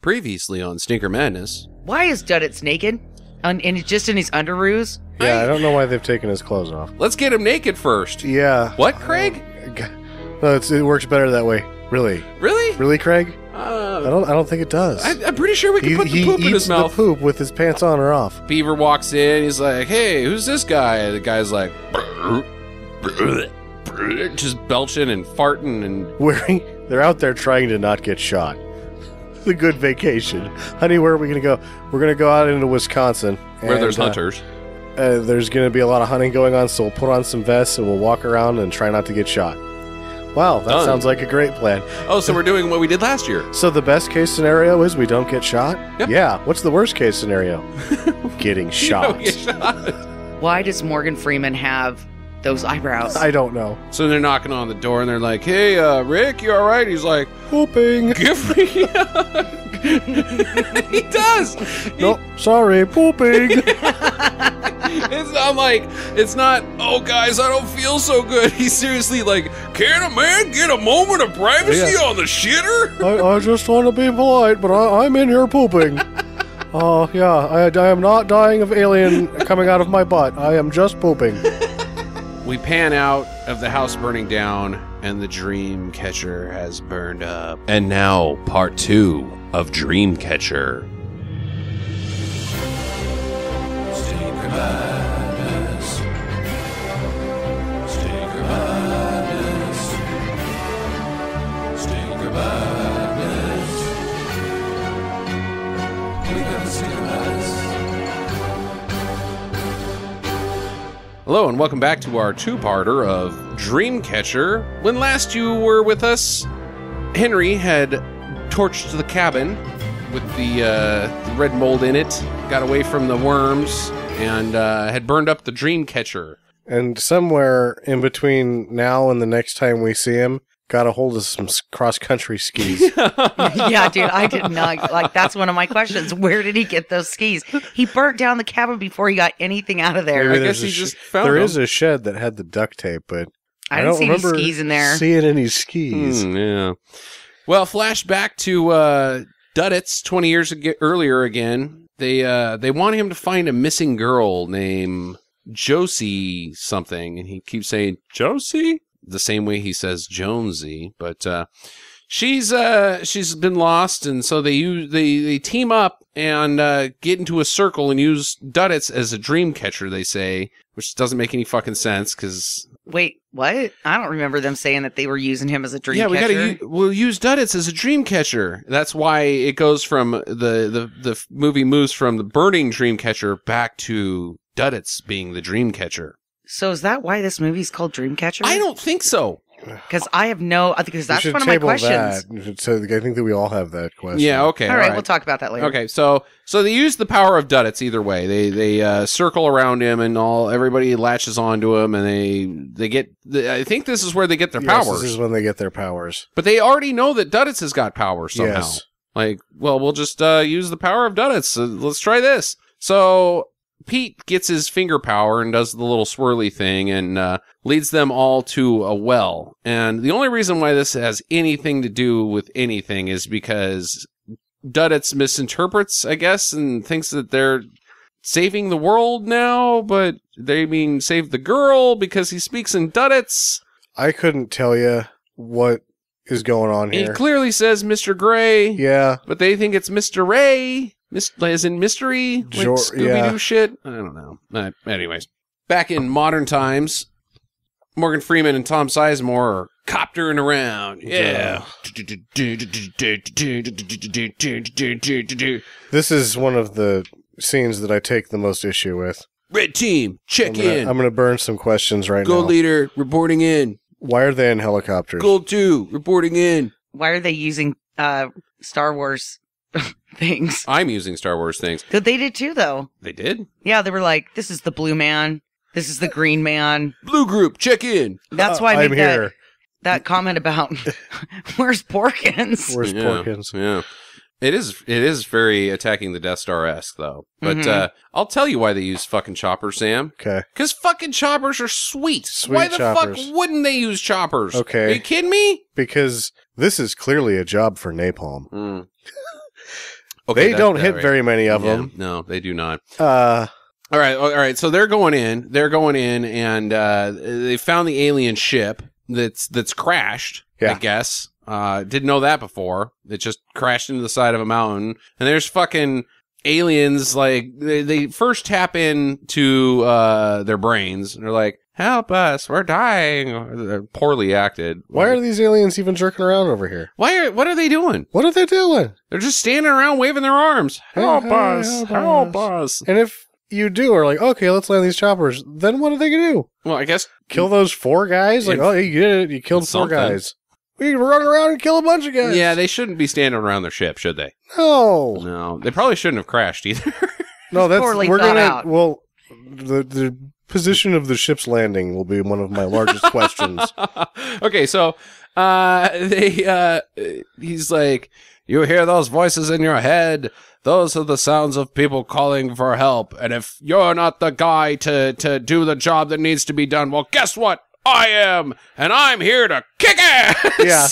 Previously on Stinker Madness. Why is Duddits naked? And just in his underoos? Yeah, I don't know why they've taken his clothes off. Let's get him naked first. Yeah. What, Craig? No, it works better that way. Really? Really? Really, Craig? I don't think it does. I'm pretty sure we can put the poop in his mouth. He eats the poop with his pants on or off. Beaver walks in. He's like, "Hey, who's this guy?" The guy's like, just belching and farting and They're out there trying to not get shot. It's a good vacation, honey. Where are we gonna go? We're gonna go out into Wisconsin, where there's hunters. There's gonna be a lot of hunting going on, so we'll put on some vests and we'll walk around and try not to get shot. Wow, that sounds like a great plan. Oh, so we're doing what we did last year. So the best case scenario is we don't get shot? Yep. Yeah. What's the worst case scenario? Getting shot. Get shot. Why does Morgan Freeman have those eyebrows? I don't know. So they're knocking on the door and they're like, "Hey, Rick, you all right?" He's like, Pooping. "Give me a..." He does. Nope, sorry, pooping. It's not, "Oh, guys, I don't feel so good." He's seriously like, "Can a man get a moment of privacy on the shitter?" I just want to be polite, but I'm in here pooping. Oh, yeah, I am not dying of alien coming out of my butt. I am just pooping. We pan out of the house burning down, and the Dreamcatcher has burned up. And now, part 2 of Dreamcatcher. Stinker Madness. Stinker Madness. Stinker Madness. We got the Stinker Madness. Hello and welcome back to our two-parter of Dreamcatcher. When last you were with us, Henry had torched the cabin with the red mold in it, got away from the worms, and had burned up the Dreamcatcher. And somewhere in between now and the next time we see him, got a hold of some cross-country skis. Yeah, dude, I did not. Like, that's one of my questions. Where did he get those skis? He burnt down the cabin before he got anything out of there. I guess he just found them. There is a shed that had the duct tape, but I don't didn't see any remember skis in there. seeing any skis. Yeah. Well, flashback to Duddits 20 years earlier again. They want him to find a missing girl named Josie something, and he keeps saying Josie the same way he says Jonesy, but she's been lost, and so they team up and get into a circle and use Duddits as a dream catcher. They say, which doesn't make any fucking sense because. Wait, what? I don't remember them saying that they were using him as a dream catcher. We'll use Duddits as a dream catcher. That's why it goes from the movie moves from the burning dream catcher back to Duddits being the dream catcher. So is that why this movie's called Dreamcatcher? I don't think so. Because I have no... Because that's one of my questions. So I think that we all have that question. Yeah, okay. All right, we'll talk about that later. Okay, so they use the power of Duddits either way. They circle around him and everybody latches onto him, and they get... I think this is where they get their powers. This is when they get their powers. But they already know that Duddits has got powers somehow. Yes. Like, well, we'll just use the power of Duddits. Let's try this. So... Pete gets his finger power and does the little swirly thing and leads them all to a well. And the only reason why this has anything to do with anything is because Duddits misinterprets, I guess, and thinks that they're saving the world now, but they mean save the girl because he speaks in Duddits. I couldn't tell you what is going on here. He clearly says Mr. Gray. Yeah. But they think it's Mr. Ray. As in mystery? Like Scooby-Doo shit? I don't know. Anyways. Back in modern times, Morgan Freeman and Tom Sizemore are coptering around. Yeah. This is one of the scenes that I take the most issue with. Red team, check in. I'm going to burn some questions right now. Gold leader, reporting in. Why are they in helicopters? Gold 2, reporting in. Why are they using Star Wars things? I'm using Star Wars things. They did too, though. They did? Yeah, they were like, this is the blue man. This is the green man. Blue group, check in. That's why I I'm made here. that comment about where's Porkins? Where's Porkins? Yeah. It is very attacking the Death Star-esque, though. But I'll tell you why they use fucking choppers, Sam. Okay. Because fucking choppers are sweet. Why the choppers. fuck wouldn't they use choppers? Okay. Are you kidding me? Because this is clearly a job for napalm. Okay, They don't hit right. very many of Yeah, them. no, they do not. Uh, All right. So they're going in, and they found the alien ship that's crashed. Yeah. I guess. Didn't know that before. It just crashed into the side of a mountain, and there's fucking aliens. Like they first tap into their brains, and they're like, "Help us, we're dying." They're poorly acted. why are these aliens even jerking around over here? What are they doing? What are they doing? They're just standing around waving their arms. Help Hey, us! Help us! And if you do, are like, okay, let's land these choppers, then what are they gonna do? Well, I guess Kill those 4 guys? Like, If- oh, you did it. You killed 4 something. guys. We can run around and kill a bunch of guys. Yeah, they shouldn't be standing around their ship, should they? No. No, they probably shouldn't have crashed either. No, that's poorly we're thought gonna. out. Well, the position of the ship's landing will be one of my largest questions. Okay, so he's like, you hear those voices in your head? Those are the sounds of people calling for help. And if you're not the guy to do the job that needs to be done, well, guess what? I am, and I'm here to kick ass. Yeah.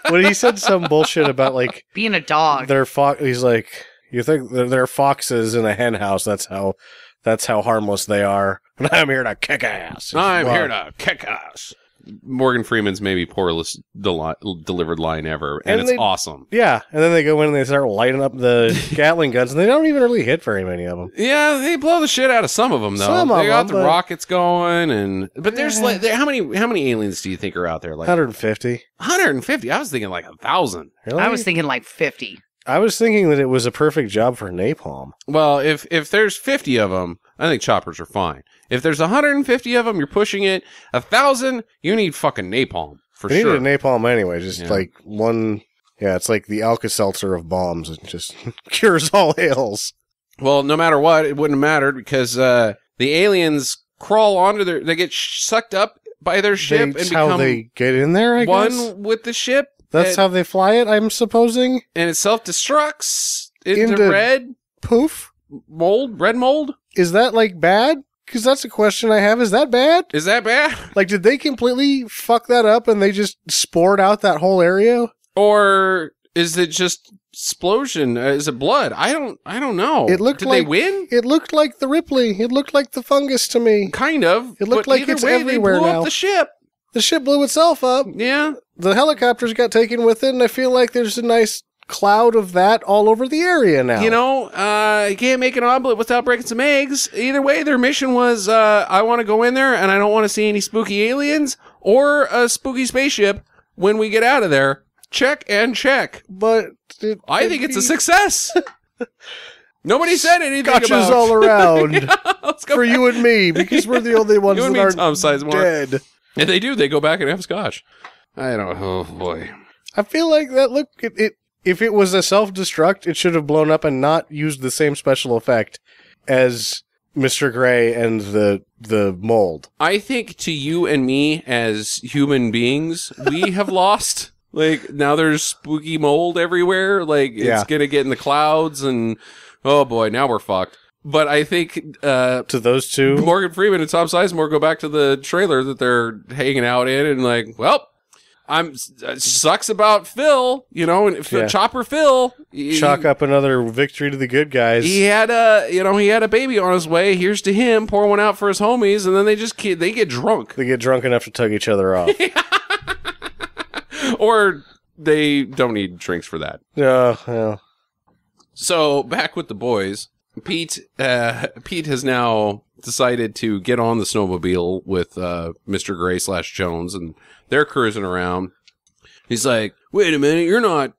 When he said some bullshit about like Being a dog. they're he's like, you think they're foxes in a hen house? That's how harmless they are. And I'm here to kick ass. I'm Wow. here to kick ass. Morgan Freeman's maybe poorest delivered line ever, and it's awesome. Yeah, and then they go in and they start lighting up the Gatling guns, and they don't even really hit very many of them. Yeah, they blow the shit out of some of them though. Some of they got them, the but- rockets going, but there's like how many aliens do you think are out there? Like 150. 150. I was thinking like 1,000. Really? I was thinking like 50. I was thinking that it was a perfect job for napalm. Well, if there's 50 of them, I think choppers are fine. If there's 150 of them, you're pushing it. 1,000, you need fucking napalm for They sure. needed a napalm anyway, just Yeah. like one. Yeah, it's like the Alka-Seltzer of bombs. It just cures all ails. Well, no matter what, it wouldn't have mattered because the aliens crawl onto they get sucked up by their ship That's and how become they get in there, I one guess? with the ship. That's how they fly it, I'm supposing? And it self-destructs into Into- red Poof? mold. Is that, like, bad? Because that's a question I have. Is that bad? Is that bad? Like, did they completely fuck that up and they just spored out that whole area? Or is it just explosion? Is it blood? I don't know. It looked Did like they win? It looked like the Ripley. It looked like the fungus to me. Kind of. It looked but like either it's way, everywhere they blew now. up the ship. The ship blew itself up. Yeah. The helicopters got taken with it, and I feel like there's a nice cloud of that all over the area now. You know, you can't make an omelet without breaking some eggs. Either way, their mission was, I want to go in there and I don't want to see any spooky aliens or a spooky spaceship when we get out of there. Check and check. But I think it's a success. Nobody said anything Gotchas about all around Let's go for back. you and me because we're the only ones You and that me, aren't Tom Sizemore. dead. And they do. They go back and have scotch. I don't. Oh boy. I feel like that. Look, if it was a self-destruct, it should have blown up and not used the same special effect as Mr. Gray and the mold. I think to you and me as human beings, we have lost. Like now, there's spooky mold everywhere. Like it's Yeah. gonna get in the clouds, and oh boy, now we're fucked. But I think To those two, Morgan Freeman and Tom Sizemore go back to the trailer that they're hanging out in, and like, well, sucks about Phil, you know, and Yeah. Chopper Phil. chalk up another victory to the good guys. He had a baby on his way. Here's to him, pour one out for his homies, and then they get drunk, They get drunk enough to tug each other off. or they don't need drinks for that. Yeah. So back with the boys, Pete has now decided to get on the snowmobile with Mr. Gray / Jones, and they're cruising around. He's like, "Wait a minute, you're not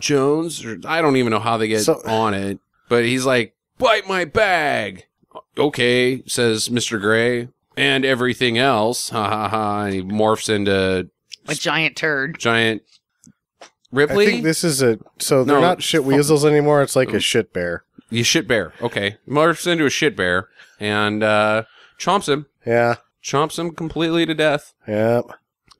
Jones." Or, I don't even know how they get on it, but he's like, "Bite my bag." Okay, says Mr. Gray, and everything else. Ha ha ha! And he morphs into A giant turd. giant I Ripley. think this is they're No, not shit weasels anymore. It's like a shit bear. You shit bear. Okay. Morphs into a shit bear and chomps him. Yeah. Chomps him completely to death. Yeah.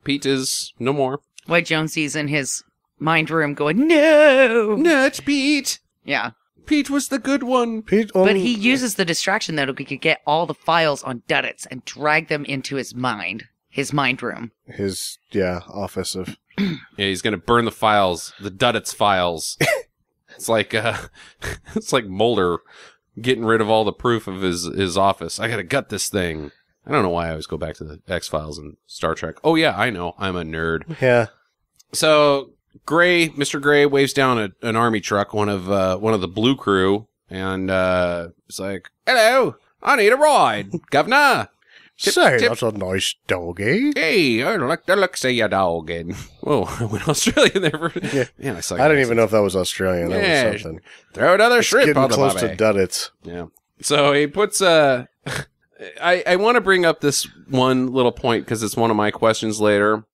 Pete is no more. White Jonesy's in his mind room going, no. Nuts, Pete. Yeah. Pete was the good one. Pete, But he uses the distraction that he could get all the files on Duddits and drag them into his mind room. his office of Yeah, he's going to burn the files, the Duddits files. It's like Mulder getting rid of all the proof of his office. I gotta gut this thing. I don't know why I always go back to the X-Files and Star Trek. Oh yeah, I know. I'm a nerd. Yeah. So Mr. Gray waves down an army truck, one of the blue crew, and it's like, "Hello, I need a ride, governor." That's a nice doggy. Hey, I like the looks of your dog. And whoa, I went Australian there. Yeah. Man, I suck. I didn't even know if that was Australian. That Yeah, was something. Throw another shrimp Getting on the close bobby. to Duddits. Yeah. So he puts I want to bring up this one little point because it's one of my questions later.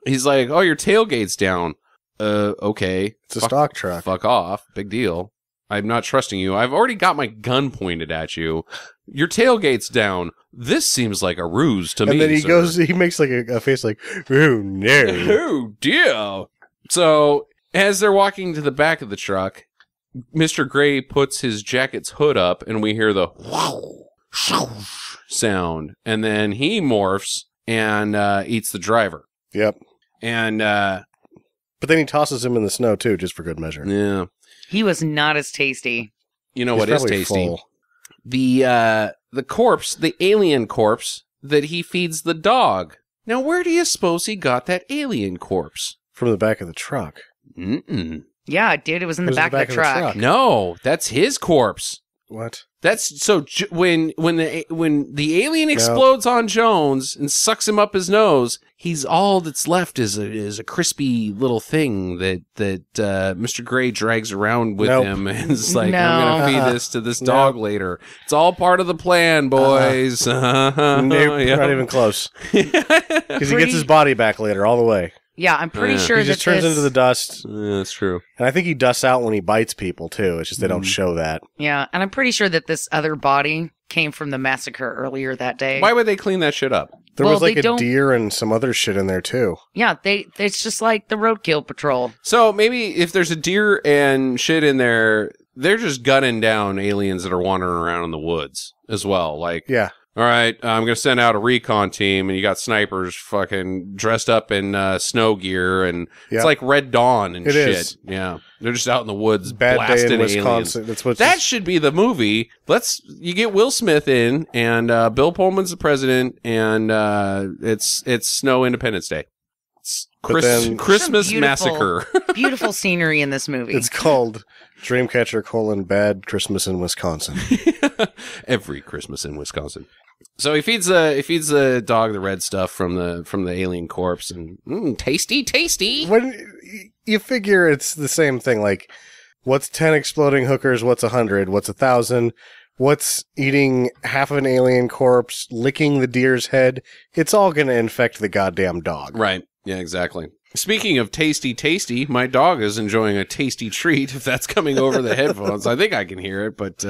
He's like, "Oh, your tailgate's down." Okay. It's a stock truck. Fuck off. Big deal. I'm not trusting you. I've already got my gun pointed at you. Your tailgate's down. This seems like a ruse to me. And then he sir. he makes like a face like, oh no. Oh dear. So as they're walking to the back of the truck, Mr. Gray puts his jacket's hood up and we hear the sound. And then he morphs and eats the driver. Yep. And But then he tosses him in the snow too, just for good measure. yeah. He was not as tasty. You know He's what is probably tasty? full. The corpse, the alien corpse that he feeds the dog. Now, where do you suppose he got that alien corpse? From the back of the truck. Mm-mm. Yeah, dude, it was in the back of the truck. No, that's his corpse. What? That's so when the alien explodes on Jones and sucks him up his nose, he's all that's left is a crispy little thing that Mr. Gray drags around with him and is like, No. I'm gonna feed this to this dog later. It's all part of the plan, boys. Nope, Yep. not even close. Because he gets his body back later, all the way. Yeah, I'm pretty Yeah. sure He just that turns into the dust. Yeah, that's true. And I think he dusts out when he bites people, too. It's just they don't show that. Yeah, and I'm pretty sure that this other body came from the massacre earlier that day. Why would they clean that shit up? There Well, was like they a don't- deer and some other shit in there, too. Yeah, it's just like the roadkill patrol. So maybe if there's a deer and shit in there, they're just gunning down aliens that are wandering around in the woods as well. Like, Yeah. all right, I'm going to send out a recon team, and you got snipers fucking dressed up in snow gear, and Yeah. it's like Red Dawn and It shit. is. Yeah, they're just out in the woods Bad blasting day in aliens. Wisconsin. That's what's That should be the movie. You get Will Smith in, and Bill Pullman's the president, and it's Snow Independence Day. It's But then- Christmas Some beautiful- Massacre. Beautiful scenery in this movie. It's called Dreamcatcher: Bad Christmas in Wisconsin. Every Christmas in Wisconsin. So he feeds the dog the red stuff from the alien corpse, and tasty. When you figure it's the same thing, like what's 10 exploding hookers, what's 100, what's 1,000, what's eating half of an alien corpse, licking the deer's head, it's all going to infect the goddamn dog. Right. Yeah, exactly. Speaking of tasty, my dog is enjoying a tasty treat. If that's coming over the headphones, I think I can hear it. But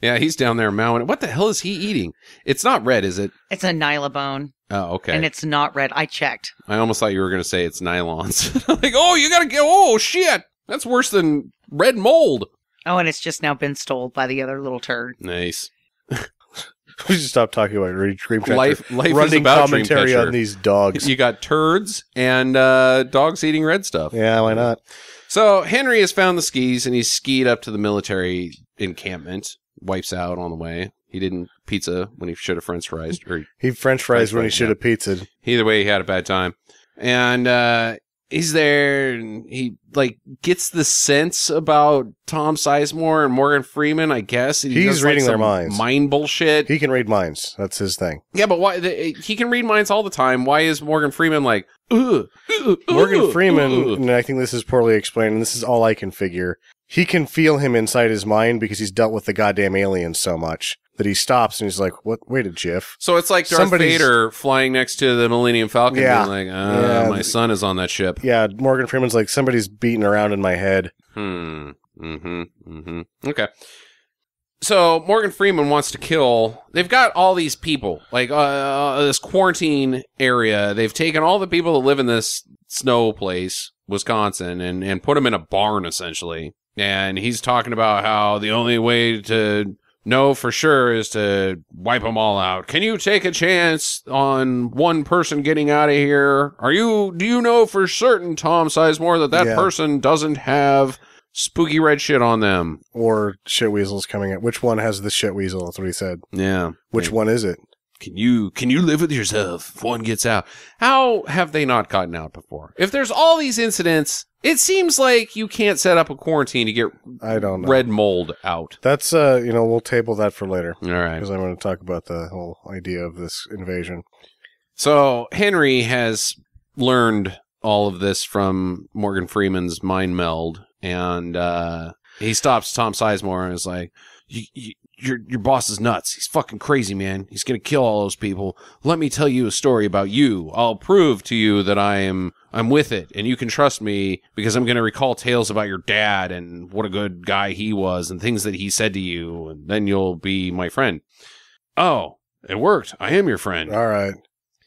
yeah, he's down there mowing it. What the hell is he eating? It's not red, is it? It's a nylabone, Oh, okay. and it's not red. I checked. I almost thought you were going to say it's nylons. Like, oh, you got to go. Oh, shit. That's worse than red mold. Oh, and it's just now been stole by the other little turd. Nice. We should stop talking about Dreamcatcher. Life is Running about commentary Dreamcatcher. on these dogs. You got turds and dogs eating red stuff. Yeah, why not? So Henry has found the skis and he's skied up to the military encampment. Wipes out on the way. He didn't pizza when he should have French fries. Or He French fries when he fries, should have pizzaed. either way, he had a bad time. And he's there and he gets the sense about Tom Sizemore and Morgan Freeman, I guess. He He's does, reading their some minds. Mind bullshit. He can read minds. That's his thing. Yeah, but why? He can read minds all the time. Why is Morgan Freeman like, Morgan Freeman, and I think this is poorly explained, and this is all I can figure, he can feel him inside his mind because he's dealt with the goddamn aliens so much that he stops and he's like, "What? Wait a jiff." So it's like Darth Vader flying next to the Millennium Falcon Yeah. being like, Yeah. my son is on that ship. Yeah, Morgan Freeman's like, somebody's beating around in my head. Okay. So Morgan Freeman wants to kill. They've got all these people, this quarantine area. They've taken all the people that live in this snow place, Wisconsin, and put them in a barn, essentially. And he's talking about how the only way to know for sure is to wipe them all out. Can you take a chance on one person getting out of here? Do you know for certain, Tom Sizemore, that Yeah. person doesn't have spooky red shit on them. Or shit weasels coming at. Which one has the shit weasel? That's what he said. Yeah. Which one is it? Can you live with yourself if one gets out? How have they not gotten out before? If there's all these incidents, it seems like you can't set up a quarantine to get I don't know. red mold out. That's, we'll table that for later. All right. Because I'm going to talk about the whole idea of this invasion. So Henry has learned all of this from Morgan Freeman's mind meld, and he stops Tom Sizemore and is like, Your boss is nuts. He's fucking crazy, man. He's gonna kill all those people. Let me tell you a story about you. I'll prove to you that I'm with it, and you can trust me because I'm gonna recall tales about your dad and what a good guy he was and things that he said to you, and then you'll be my friend. Oh, it worked. I am your friend. All right.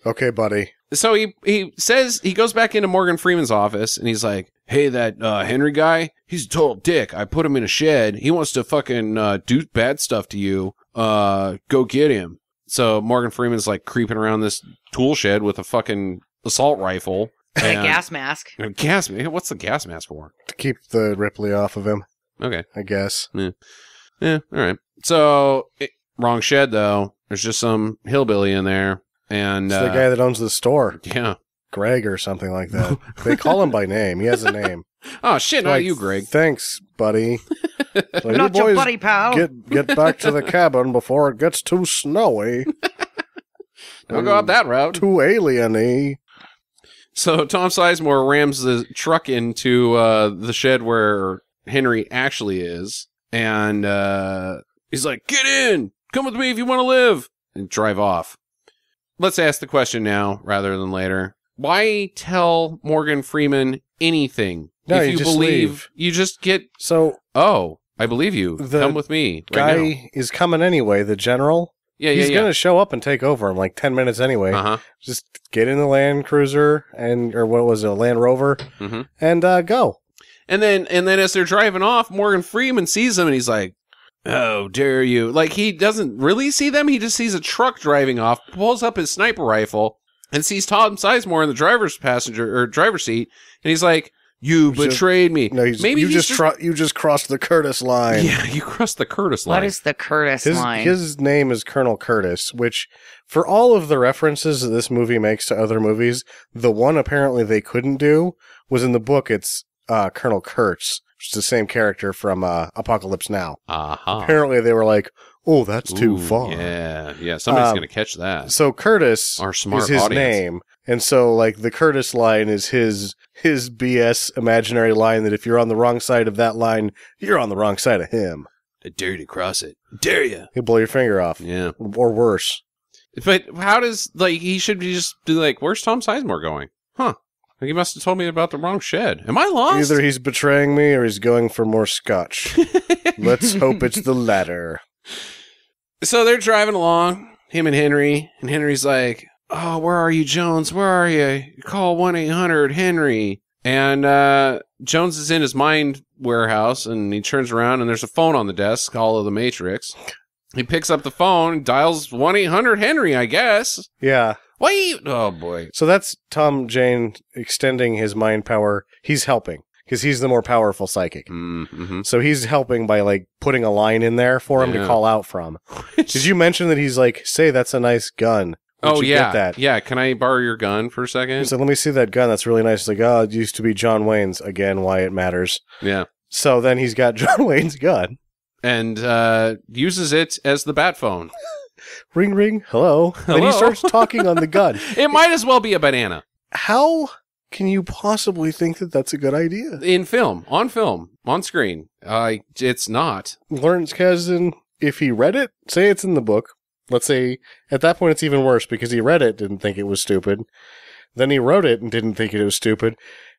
Okay, buddy. So he says, he goes back into Morgan Freeman's office, and he's like, hey, that Henry guy, he's a total dick. I put him in a shed. He wants to fucking do bad stuff to you. Go get him. So Morgan Freeman's like creeping around this tool shed with a fucking assault rifle. And a gas mask. Gas mask? What's the gas mask for? To keep the Ripley off of him. Okay. I guess. Yeah, all right. So, wrong shed, though. There's just some hillbilly in there. And it's the guy that owns the store. Yeah. Greg or something like that. They call him by name. He has a name. Oh, shit, not like, you, Greg. Thanks, buddy. So Not your buddy, pal. Get back to the cabin before it gets too snowy. Don't go up that route. Too alien-y. So Tom Sizemore rams the truck into the shed where Henry actually is. And he's like, get in! Come with me if you want to live! And drive off. Let's ask the question now rather than later. Why tell Morgan Freeman anything? No, if you just believe, leave. you just get, So oh, I believe you. The Come with me right guy now. is coming anyway, the general. Yeah, He's going to show up and take over in like 10 minutes anyway. Uh-huh. Just get in the Land Cruiser or what was it, a Land Rover, Mm-hmm. and go. And then as they're driving off, Morgan Freeman sees them and he's like, oh, dare you. Like, he doesn't really see them. He just sees a truck driving off, pulls up his sniper rifle, and sees Tom Sizemore in the driver's seat. And he's like, you betrayed me. No, Maybe you just crossed the Curtis line. Yeah, you crossed the Curtis line. What is the Curtis line? His name is Colonel Curtis, which, for all of the references that this movie makes to other movies, the one apparently they couldn't do was in the book. It's Colonel Kurtz, which is the same character from Apocalypse Now. Uh-huh. Apparently they were like, oh, that's too far. Yeah, somebody's going to catch that. So Curtis Our smart is his audience. name. And so, like, the Curtis line is his BS imaginary line that if you're on the wrong side of that line, you're on the wrong side of him. I dare you to cross it. Dare you. He'll blow your finger off. Yeah. Or worse. But how does, like, he should just be like, where's Tom Sizemore going? Huh. Like, he must have told me about the wrong shed. Am I lost? Either he's betraying me or he's going for more scotch. Let's hope it's the latter. So they're driving along, him and Henry's like, oh, where are you, Jones? Where are you? Call 1-800-HENRY. And Jones is in his mind warehouse, and he turns around, and there's a phone on the desk, all of the Matrix. He picks up the phone, dials 1-800-HENRY, I guess. Yeah. Wait! Oh, boy. So that's Tom Jane extending his mind power. He's helping, because he's the more powerful psychic. Mm-hmm. So he's helping by, like, putting a line in there for him to call out from. Did you mention that he's like, say, that's a nice gun? Where'd you get that? Yeah, can I borrow your gun for a second? So let me see that gun. That's really nice. It's like, oh, it used to be John Wayne's. Again, why it matters. Yeah. So then he's got John Wayne's gun. And uses it as the bat phone. Ring, ring. Hello. Then he starts talking on the gun. It might as well be a banana. How can you possibly think that that's a good idea? In film, on screen. It's not. Lawrence Kasdan, if he read it, say it's in the book. Let's say, at that point it's even worse because he read it, didn't think it was stupid. Then he wrote it and didn't think it was stupid.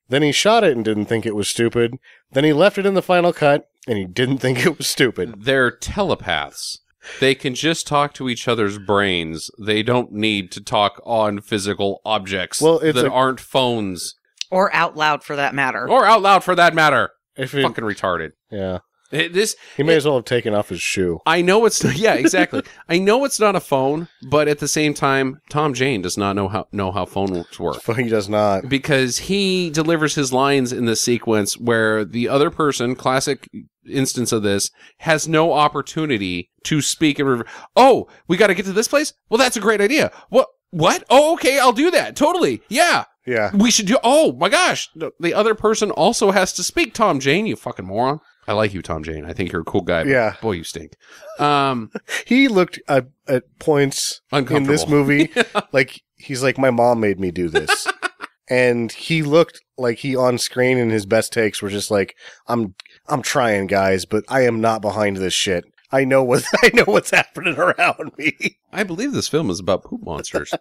Then he shot it and didn't think it was stupid. Then he left it in the final cut and he didn't think it was stupid. They're telepaths. They can just talk to each other's brains. They don't need to talk on physical objects that aren't phones. Or out loud, for that matter. Or out loud, for that matter. Fucking retarded. Yeah. He may as well have taken off his shoe. I know it's yeah, exactly. I know it's not a phone, but at the same time, Tom Jane does not know how phones work. He does not, because he delivers his lines in this sequence where the other person, classic instance of this, has no opportunity to speak. Oh, we got to get to this place? Well, that's a great idea. What? Oh, okay, I'll do that. Totally. Yeah. Yeah. We should do. Oh my gosh. The other person also has to speak. Tom Jane, you fucking moron. I like you, Tom Jane. I think you're a cool guy. Yeah. Boy, you stink. He looked at points in this movie like he's like, my mom made me do this. And he looked like he on screen in his best takes were just like, I'm trying, guys, but I am not behind this shit. I know what's happening around me. I believe this film is about poop monsters.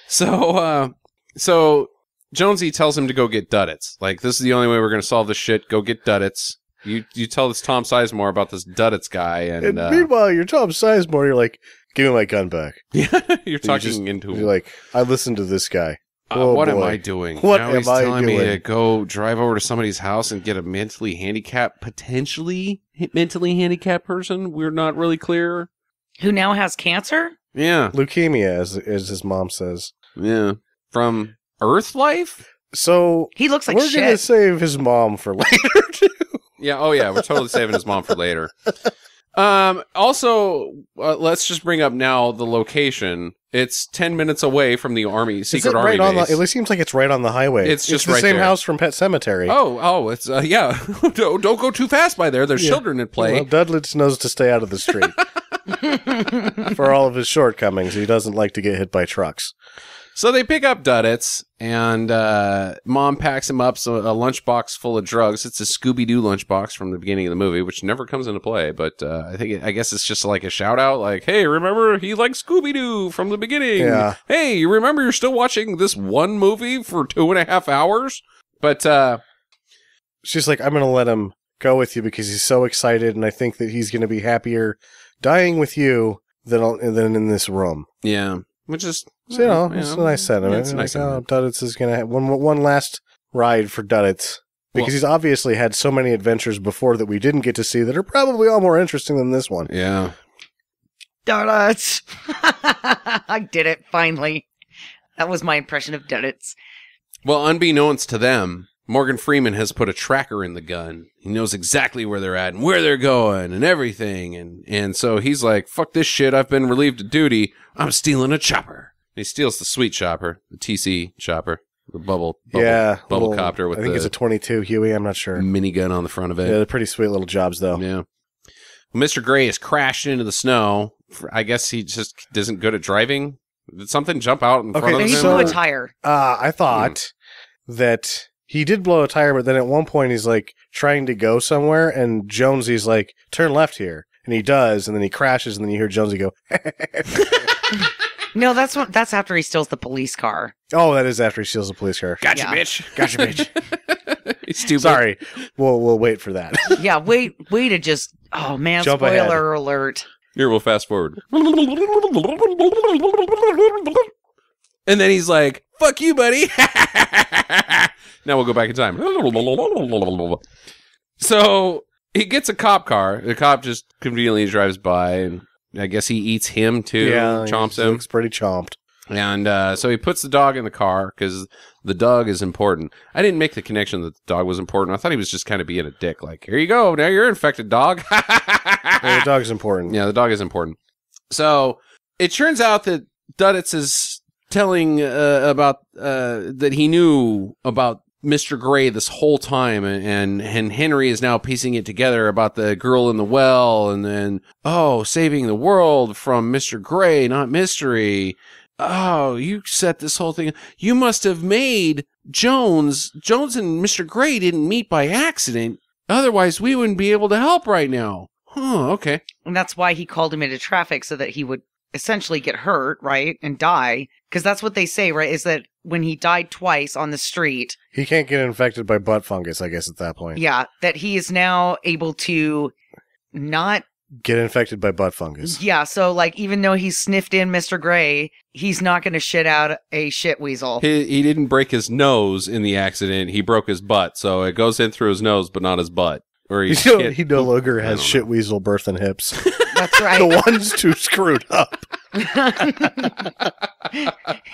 So Jonesy tells him to go get Duddits. Like, this is the only way we're going to solve this shit. Go get Duddits. You tell this Tom Sizemore about this Duddits guy. And meanwhile, you're Tom Sizemore. You're like, give me my gun back. Yeah, you're talking into him. You're like, I listened to this guy. What am I doing? What now am he's I telling doing? me to go drive over to somebody's house and get a potentially mentally handicapped person. We're not really clear. Who now has cancer? Yeah. Leukemia, as his mom says. Yeah. From Earth life? So He looks like we're shit. going to save his mom for later, too. Yeah. Oh, yeah. We're totally saving his mom for later. Also, let's just bring up now the location. It's 10 minutes away from the secret army base. It seems like it's right on the highway. It's just the right same there. house from Pet Cemetery. Oh, it's, yeah. don't go too fast by there. There's children at play. Well, Dudlitz knows to stay out of the street. For all of his shortcomings, he doesn't like to get hit by trucks. So they pick up Duddits, and Mom packs him up a lunchbox full of drugs. It's a Scooby-Doo lunchbox from the beginning of the movie, which never comes into play, but I guess it's just like a shout-out, like, hey, remember, he liked Scooby-Doo from the beginning. Yeah. Hey, you remember you're still watching this one movie for 2.5 hours? But she's like, I'm going to let him go with you because he's so excited, and I think that he's going to be happier dying with you than in this room. Yeah, which is... So, it's a nice sentiment. Yeah, it's a nice sentiment. Duddits is going to have one last ride for Duddits. Because he's obviously had so many adventures before that we didn't get to see that are probably all more interesting than this one. Yeah. Duddits. I did it, finally. That was my impression of Duddits. Well, unbeknownst to them, Morgan Freeman has put a tracker in the gun. He knows exactly where they're at and where they're going and everything. And so he's like, fuck this shit. I've been relieved of duty. I'm stealing a chopper. And he steals the sweet chopper, the TC chopper, the bubble copter with I think it's a 22 Huey. I'm not sure. Minigun on the front of it. Yeah, they're pretty sweet little jobs, though. Yeah. Well, Mr. Gray has crashed into the snow. I guess he just isn't good at driving. Did something jump out in front of him? He blew a tire. I thought that he did blow a tire, but then at one point he's like trying to go somewhere, and Jonesy's like, turn left here. And he does, and then he crashes, and then you hear Jonesy go, No, that's after he steals the police car. Oh, that is after he steals the police car. Gotcha, bitch. Gotcha, bitch. He's stupid. Sorry. We'll wait for that. Yeah, wait to just... Oh, man, Jump spoiler ahead. alert. Here, we'll fast forward. And then he's like, fuck you, buddy. Now we'll go back in time. So he gets a cop car. The cop just conveniently drives by, and I guess he eats him too. Yeah, chomps he him. looks pretty chomped. And so he puts the dog in the car because the dog is important. I didn't make the connection that the dog was important. I thought he was just kind of being a dick. Like, here you go. Now you're infected, dog. Yeah, the dog's important. Yeah, the dog is important. So it turns out that Duddits is telling about that he knew about Mr. Gray this whole time, and Henry is now piecing it together about the girl in the well, and then, saving the world from Mr. Gray, not mystery. Oh, you set this whole thing. You must have made Jones and Mr. Gray didn't meet by accident. Otherwise, we wouldn't be able to help right now. Huh, okay. And that's why he called him into traffic, so that he would essentially get hurt, right? And die. Because that's what they say, right? Is that when he died twice on the street. He can't get infected by butt fungus, I guess, at that point. Yeah, that he is now able to not... Get infected by butt fungus. Yeah, so like even though he sniffed in Mr. Gray, he's not going to shit out a shit weasel. He didn't break his nose in the accident. He broke his butt. So it goes in through his nose, but not his butt. Or he He no longer has I don't shit weasel birth and hips. That's right. The one's too screwed up.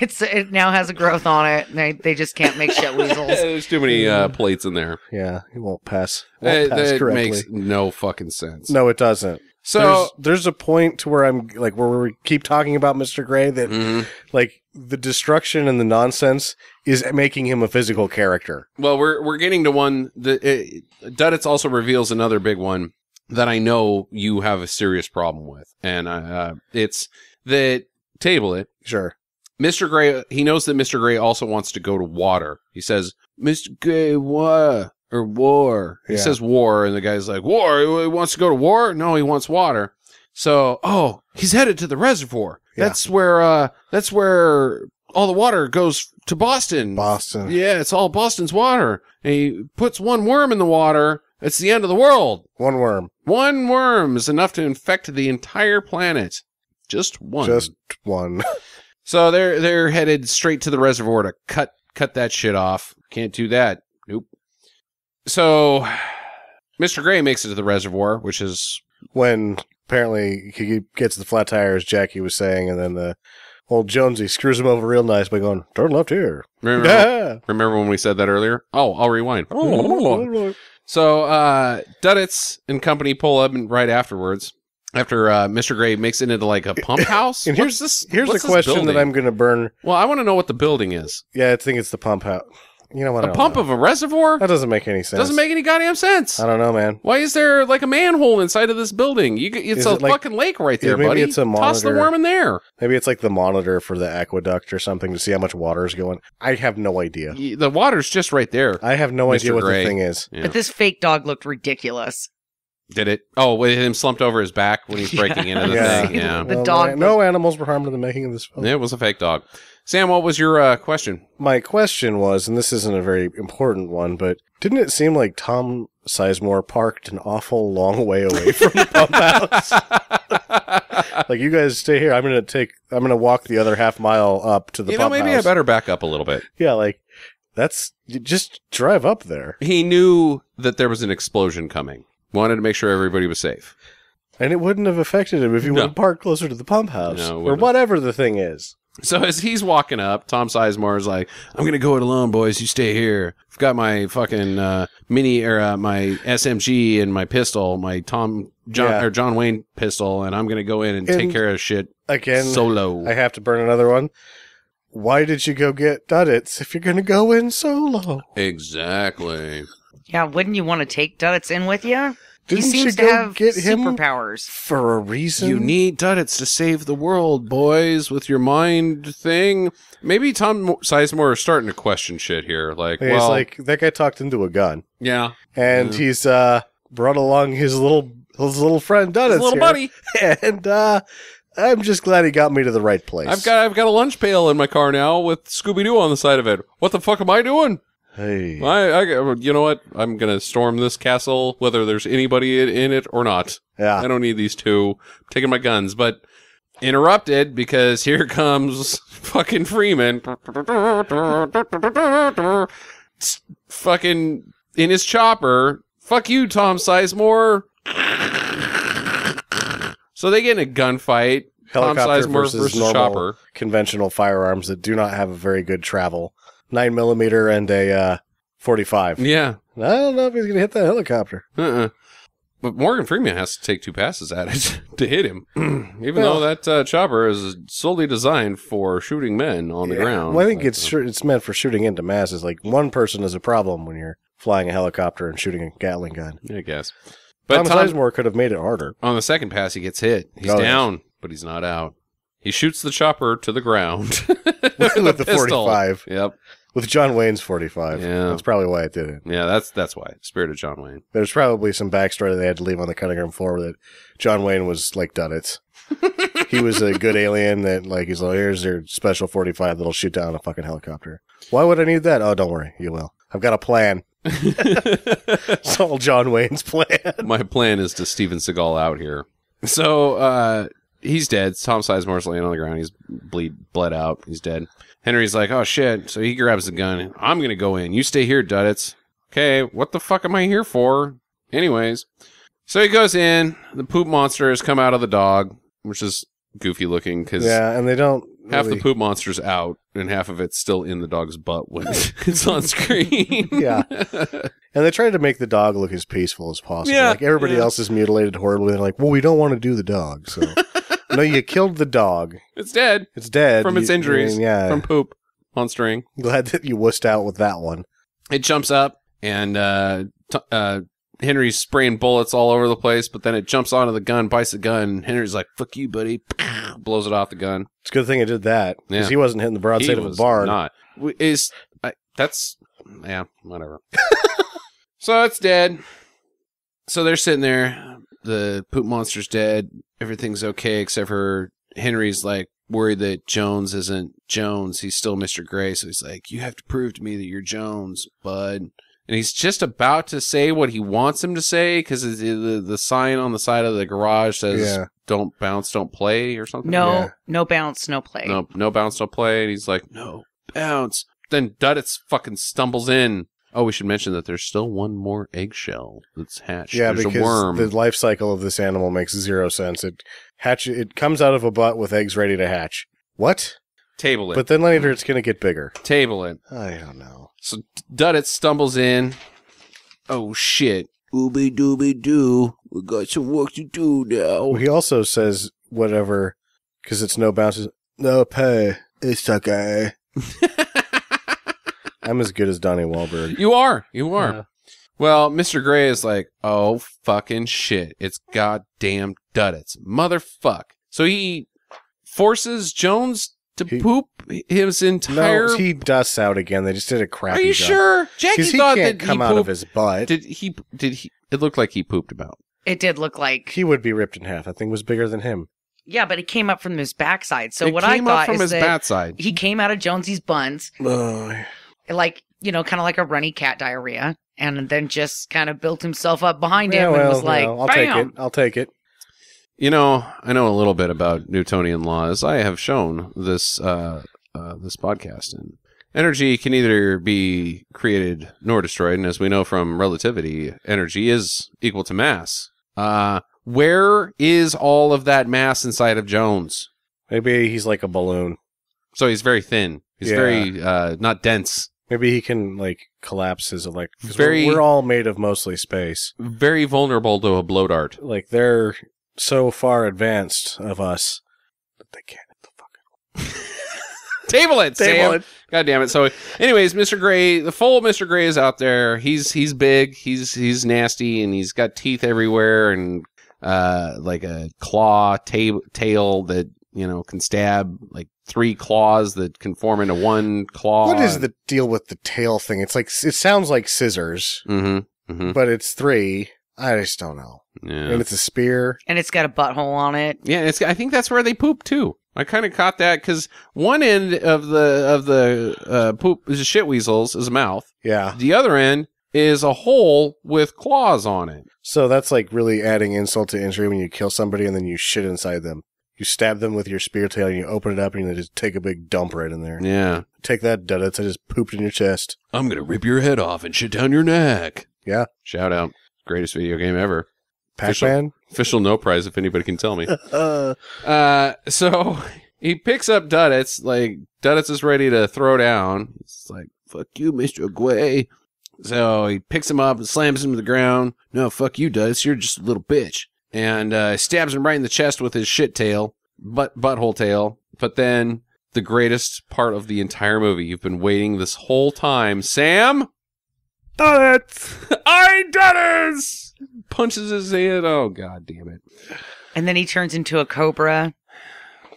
It now has a growth on it. And they just can't make shit weasels. There's too many plates in there. Yeah, he won't pass. Won't pass It correctly. makes no fucking sense. No, it doesn't. So there's a point to where I'm like where we keep talking about Mr. Gray that Mhm. like the destruction and the nonsense is making him a physical character. Well, we're getting to one. Duddits also reveals another big one that I know you have a serious problem with, and it's that table it. Sure. Mr. Gray, he knows that Mr. Gray also wants to go to water. He says, "Mr. Gray, what?" Or war. He Yeah. says war, and the guy's like, war? He wants to go to war? No, he wants water. So, he's headed to the reservoir. Yeah. That's where all the water goes to Boston. Boston. Yeah, it's all Boston's water. And he puts one worm in the water. It's the end of the world. One worm. One worm is enough to infect the entire planet. Just one. Just one. So they're headed straight to the reservoir to cut that shit off. Can't do that. Nope. So Mr. Gray makes it to the reservoir, which is When apparently he gets the flat tire, as Jackie was saying, and then the old Jonesy screws him over real nice by going, turn left here. remember when we said that earlier? Oh, I'll rewind. So Duddits and company pull up right afterwards. After Mr. Gray makes it into like a pump house. And What's here's what's a question that building? I'm going to burn. Well, I want to know what the building is. Yeah, I think it's the pump house. You know what? A pump of a reservoir? That doesn't make any sense. Doesn't make any goddamn sense. I don't know, man. Why is there like a manhole inside of this building? It's Is a it like- fucking lake right there, maybe buddy. it's a Toss the monitor. worm in there. Maybe it's like the monitor for the aqueduct or something to see how much water is going. I have no idea. The water's just right there. I have no Mr. idea what Gray. the thing is. Yeah. But this fake dog looked ridiculous. Did it? Oh, with him slumped over his back when he's breaking into the Yeah. thing. Yeah. The dog No animals were harmed in the making of this film. It was a fake dog. Sam, what was your question? My question was, and this isn't a very important one, but didn't it seem like Tom Sizemore parked an awful long way away from the pump house? Like, you guys stay here. I'm gonna walk the other half mile up to the pump maybe house. I better back up a little bit. Yeah, like, just drive up there. He knew that there was an explosion coming. Wanted to make sure everybody was safe. And it wouldn't have affected him if he would have parked closer to the pump house. No, it or wouldn't. whatever the thing is. So as he's walking up, Tom Sizemore is like, "I'm going to go it alone, boys. You stay here. I've got my fucking my SMG and my pistol, my John Wayne pistol, and I'm going to go in and take care of shit Again, solo." I have to burn another one. Why did you go get Duddits if you're going to go in solo? Exactly. Yeah, wouldn't you want to take Duddits in with you? Didn't he seems you to go have get him superpowers. for a reason? You need Duddits to save the world, boys, with your mind thing. Maybe Tom Sizemore is starting to question shit here. Like, It's like that guy talked into a gun, yeah, and he's brought along his little friend Duddits, his little here. buddy. And I'm just glad he got me to the right place. I've got a lunch pail in my car now with Scooby-Doo on the side of it. What the fuck am I doing? Hey, You know what? I'm gonna storm this castle, whether there's anybody in it or not. yeah. I don't need these two. I'm taking my guns, but interrupted because here comes fucking Freeman. Fucking in his chopper. Fuck you, Tom Sizemore. So they get in a gunfight. Tom Helicopter Sizemore versus versus normal chopper. conventional firearms that do not have a very good travel. 9mm and a 45. Yeah. I don't know if he's going to hit that helicopter. But Morgan Freeman has to take 2 passes at it to hit him. Even though that chopper is solely designed for shooting men on the ground. Well, I think it's meant for shooting into masses. Like, one person is a problem when you're flying a helicopter and shooting a Gatling gun. I guess. But Tom Sizemore could have made it harder. on the second pass, he gets hit. He's down, but he's not out. He shoots the chopper to the ground. With the pistol. 45. Yep. With John Wayne's 45. Yeah. That's probably why it did it. Yeah, that's why. Spirit of John Wayne. There's probably some backstory they had to leave on the cutting room floor that John Wayne was like Duddits. He was a good alien that, like, he's like, here's your special 45 that'll shoot down a fucking helicopter. Why would I need that? Oh, don't worry. You will. I've got a plan. It's all John Wayne's plan. My plan is to Steven Seagal out here. So, he's dead. Tom Sizemore's laying on the ground. He's bled out. He's dead. Henry's like, oh shit. So he grabs the gun. I'm going to go in. You stay here, Duddits. Okay, what the fuck am I here for? Anyways, so he goes in. The poop monster has come out of the dog, which is goofy looking because and they don't half really... the poop monster's out and half of it's still in the dog's butt when it's on screen. Yeah. And they tried to make the dog look as peaceful as possible. Yeah, like everybody else is mutilated horribly. They're like, well, we don't want to do the dog. So no, you killed the dog. It's dead. It's dead. From its injuries. From poop monstering. Glad that you wussed out with that one. It jumps up and Henry's spraying bullets all over the place, but then it jumps onto the gun, bites the gun. Henry's like, fuck you, buddy. Blows it off the gun. It's a good thing it did that. Because he wasn't hitting the broadside of a barn. Whatever. So it's dead. So they're sitting there. The poop monster's dead. Everything's okay except for Henry's like worried that Jones isn't Jones. He's still Mr. Gray. So he's like, you have to prove to me that you're Jones, bud. And he's just about to say what he wants him to say because the sign on the side of the garage says, don't bounce, don't play or something. No bounce, no play. No bounce, no play. And he's like, no bounce. Then Duddits fucking stumbles in. Oh, we should mention that there's still one more eggshell that's hatched. Yeah, there's because a worm. The life cycle of this animal makes zero sense. It comes out of a butt with eggs ready to hatch. What? Table it. But then later it's going to get bigger. Table it. I don't know. So Duddits stumbles in. Oh, shit. Ooby dooby doo. We got some work to do now. Well, he also says whatever, because it's no bounces. No pay. It's okay. I'm as good as Donnie Wahlberg. You are. Yeah. Well, Mr. Gray is like, oh, fucking shit. It's goddamn Duddits. Motherfuck. So he forces Jones to poop his entire... No, he dusts out again. They just did a crappy job. Are you sure? Jackie thought that come out of his butt. Did he? It looked like he pooped about. It did look like... He would be ripped in half. That thing was bigger than him. Yeah, but it came up from his backside. So it what I came thought up from is his that backside. He came out of Jonesy's buns, like, kind of like a runny cat diarrhea, and then just kind of built himself up behind him and was like, bam! I'll take it. I know a little bit about Newtonian laws. I have shown this this podcast, and energy can neither be created nor destroyed, and as we know from relativity, energy is equal to mass. Where is all of that mass inside of Jones? Maybe he's like a balloon. So he's very thin. He's very not dense. Maybe he can collapse his we're all made of mostly space. Very vulnerable to a blow dart. Like they're so far advanced of us that they can't hit the fucking Table it, Sam. God damn it. So anyways, Mr. Gray, the full Mr. Gray is out there. He's big, he's nasty, and he's got teeth everywhere and like a claw tail that can stab, like 3 claws that can form into one claw. What is the deal with the tail thing? It's like, it sounds like scissors, but it's 3. I just don't know. Yeah. And it's a spear. And it's got a butthole on it. Yeah, I think that's where they poop too. I kind of caught that because one end of the poop is a shit weasels is a mouth. Yeah. The other end is a hole with claws on it. So that's like really adding insult to injury when you kill somebody and then you shit inside them. You stab them with your spear tail and you open it up and you just take a big dump right in there. Yeah. Take that, Duddits. I just pooped in your chest. I'm going to rip your head off and shit down your neck. Yeah. Shout out. Greatest video game ever. Pac-Man? Official no prize if anybody can tell me. So he picks up Duddits. Like, Duddits is ready to throw down. It's like, fuck you, Mr. Gway. So he picks him up and slams him to the ground. No, fuck you, Duddits. You're just a little bitch. And stabs him right in the chest with his shit tail, butthole tail. But then the greatest part of the entire movie, you've been waiting this whole time. Sam? Duddits! I Duddits! Punches his head. Oh, god damn it. And then he turns into a cobra.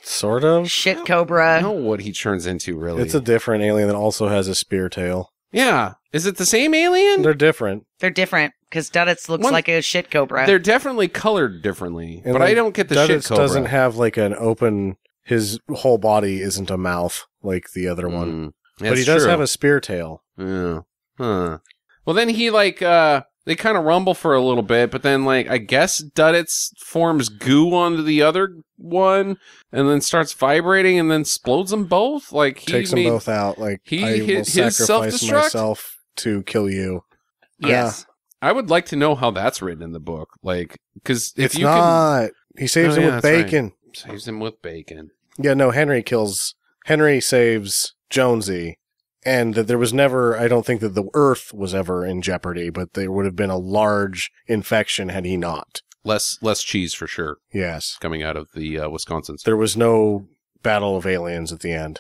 Sort of. Shit cobra. I don't know what he turns into, really. It's a different alien that also has a spear tail. Yeah. Is it the same alien? They're different. They're different, because Duddits looks like a shit cobra. They're definitely colored differently, And but I don't get the Duddits shit cobra. doesn't have like an open... His whole body isn't a mouth like the other one. But he does have a spear tail. Yeah. Huh. Well, then he they kind of rumble for a little bit, but then I guess Duddits forms goo onto the other one and then starts vibrating and then explodes them both. Like he takes them both out. Like I will sacrifice myself to kill you. Yes. I would like to know how that's written in the book. Like, because if it's not. He saves him with bacon. Right. Saves him with bacon. Yeah, no, Henry saves Jonesy. And that there was never, I don't think that the Earth was ever in jeopardy, but there would have been a large infection had he not. Less cheese for sure. Yes. Coming out of the Wisconsins. There was no battle of aliens at the end.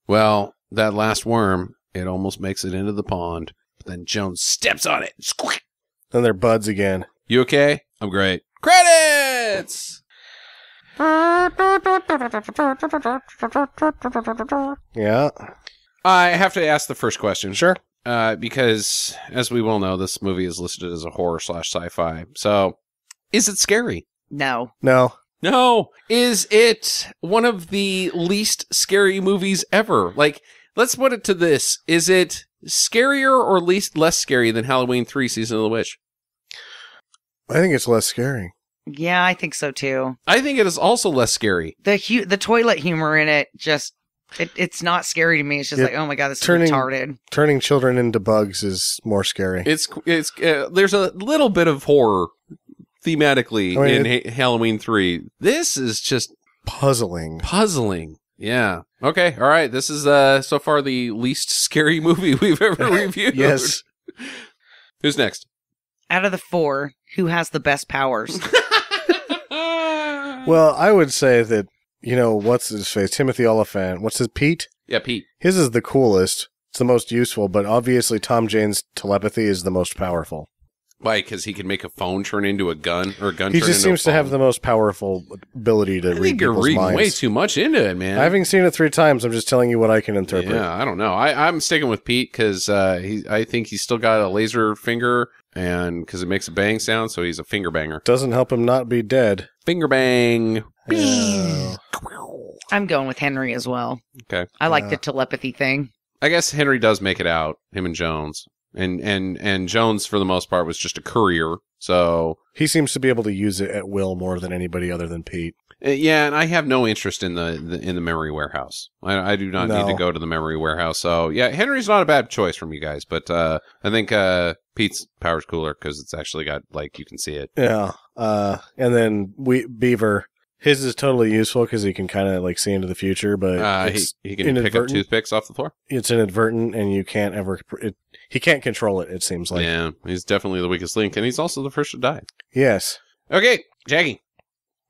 Well, that last worm, it almost makes it into the pond. But then Jones steps on it. Squeak. Then they're buds again. You okay? I'm great. Credits! Yeah. I have to ask the first question. Sure. Because, as we well know, this movie is listed as a horror/sci-fi. So, is it scary? No. No. No. Is it one of the least scary movies ever? Like, let's put it to this. Is it scarier or less scary than Halloween 3 Season of the Witch? I think it's less scary. Yeah, I think so too. I think it is also less scary. The toilet humor in it just... It's not scary to me. It's just like, oh my god, this is retarded. Turning children into bugs is more scary. It's there's a little bit of horror thematically in Halloween 3. This is just puzzling. Yeah. Okay. All right. This is so far the least scary movie we've ever reviewed. Yes. Who's next? Out of the 4, who has the best powers? Well, I would say that. What's his face? Timothy Oliphant. What's his Pete? Yeah, Pete. His is the coolest. It's the most useful, but obviously Tom Jane's telepathy is the most powerful. Why? Because he can make a phone turn into a gun, or a gun. He just seems to have the most powerful ability to read people's minds. You're reading way too much into it, man. Having seen it 3 times, I'm just telling you what I can interpret. Yeah, I don't know. I'm sticking with Pete because I think he's still got a laser finger, and because it makes a bang sound, so he's a finger banger. Doesn't help him not be dead. Finger bang. I'm going with Henry as well. Okay. I like the telepathy thing. I guess Henry does make it out, him and Jones. And Jones, for the most part, was just a courier, so... He seems to be able to use it at will more than anybody other than Pete. Yeah, and I have no interest in the memory warehouse. I do not need to go to the memory warehouse, so... Yeah, Henry's not a bad choice from you guys, but I think Pete's power's cooler, because it's actually got, you can see it. Yeah, and then Beaver... His is totally useful because he can kind of see into the future, but he can pick up toothpicks off the floor. It's inadvertent, and you can't ever. He can't control it. It seems like. Yeah, he's definitely the weakest link, and he's also the first to die. Yes. Okay, Jackie.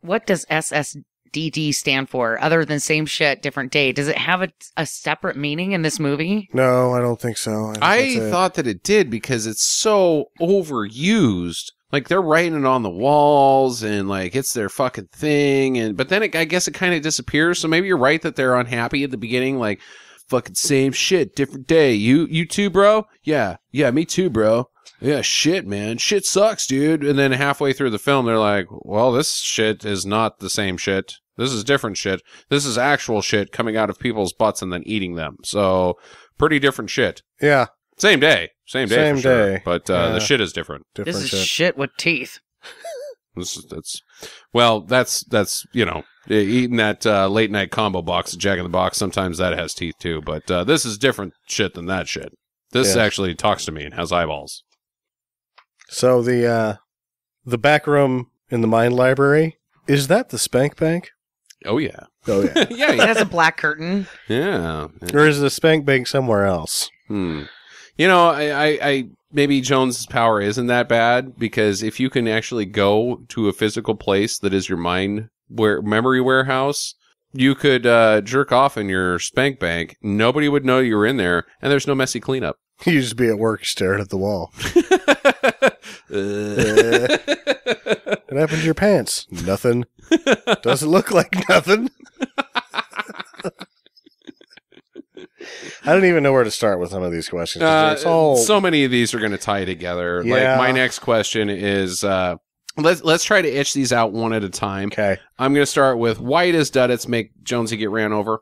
What does SSDD stand for? Other than same shit, different day? Does it have a separate meaning in this movie? No, I don't think so. I thought that it did because it's so overused. They're writing it on the walls, and, it's their fucking thing, but then I guess it kind of disappears, so maybe you're right that they're unhappy at the beginning, fucking same shit, different day. You too, bro? Yeah, me too, bro. Yeah, shit, man. Shit sucks, dude. And then halfway through the film, they're like, well, this shit is not the same shit. This is different shit. This is actual shit coming out of people's butts and then eating them. So, pretty different shit. Yeah. Same day. Same day. But the shit is different. This is shit with teeth. That's eating that late night combo box at Jack in the Box. Sometimes that has teeth too. But this is different shit than that shit. This actually talks to me and has eyeballs. So the back room in the mine library, is that the Spank Bank? Oh yeah. Yeah. It has a black curtain. Yeah. Or is the Spank Bank somewhere else? I maybe Jones's power isn't that bad because if you can actually go to a physical place that is your memory warehouse, you could jerk off in your Spank Bank. Nobody would know you were in there, and there's no messy cleanup. You just be at work staring at the wall. What happened to your pants? Nothing. Doesn't look like nothing. I don't even know where to start with some of these questions. So many of these are going to tie together. Yeah. My next question is, let's try to itch these out one at a time. Okay. I'm going to start with, why does Duddits make Jonesy get ran over?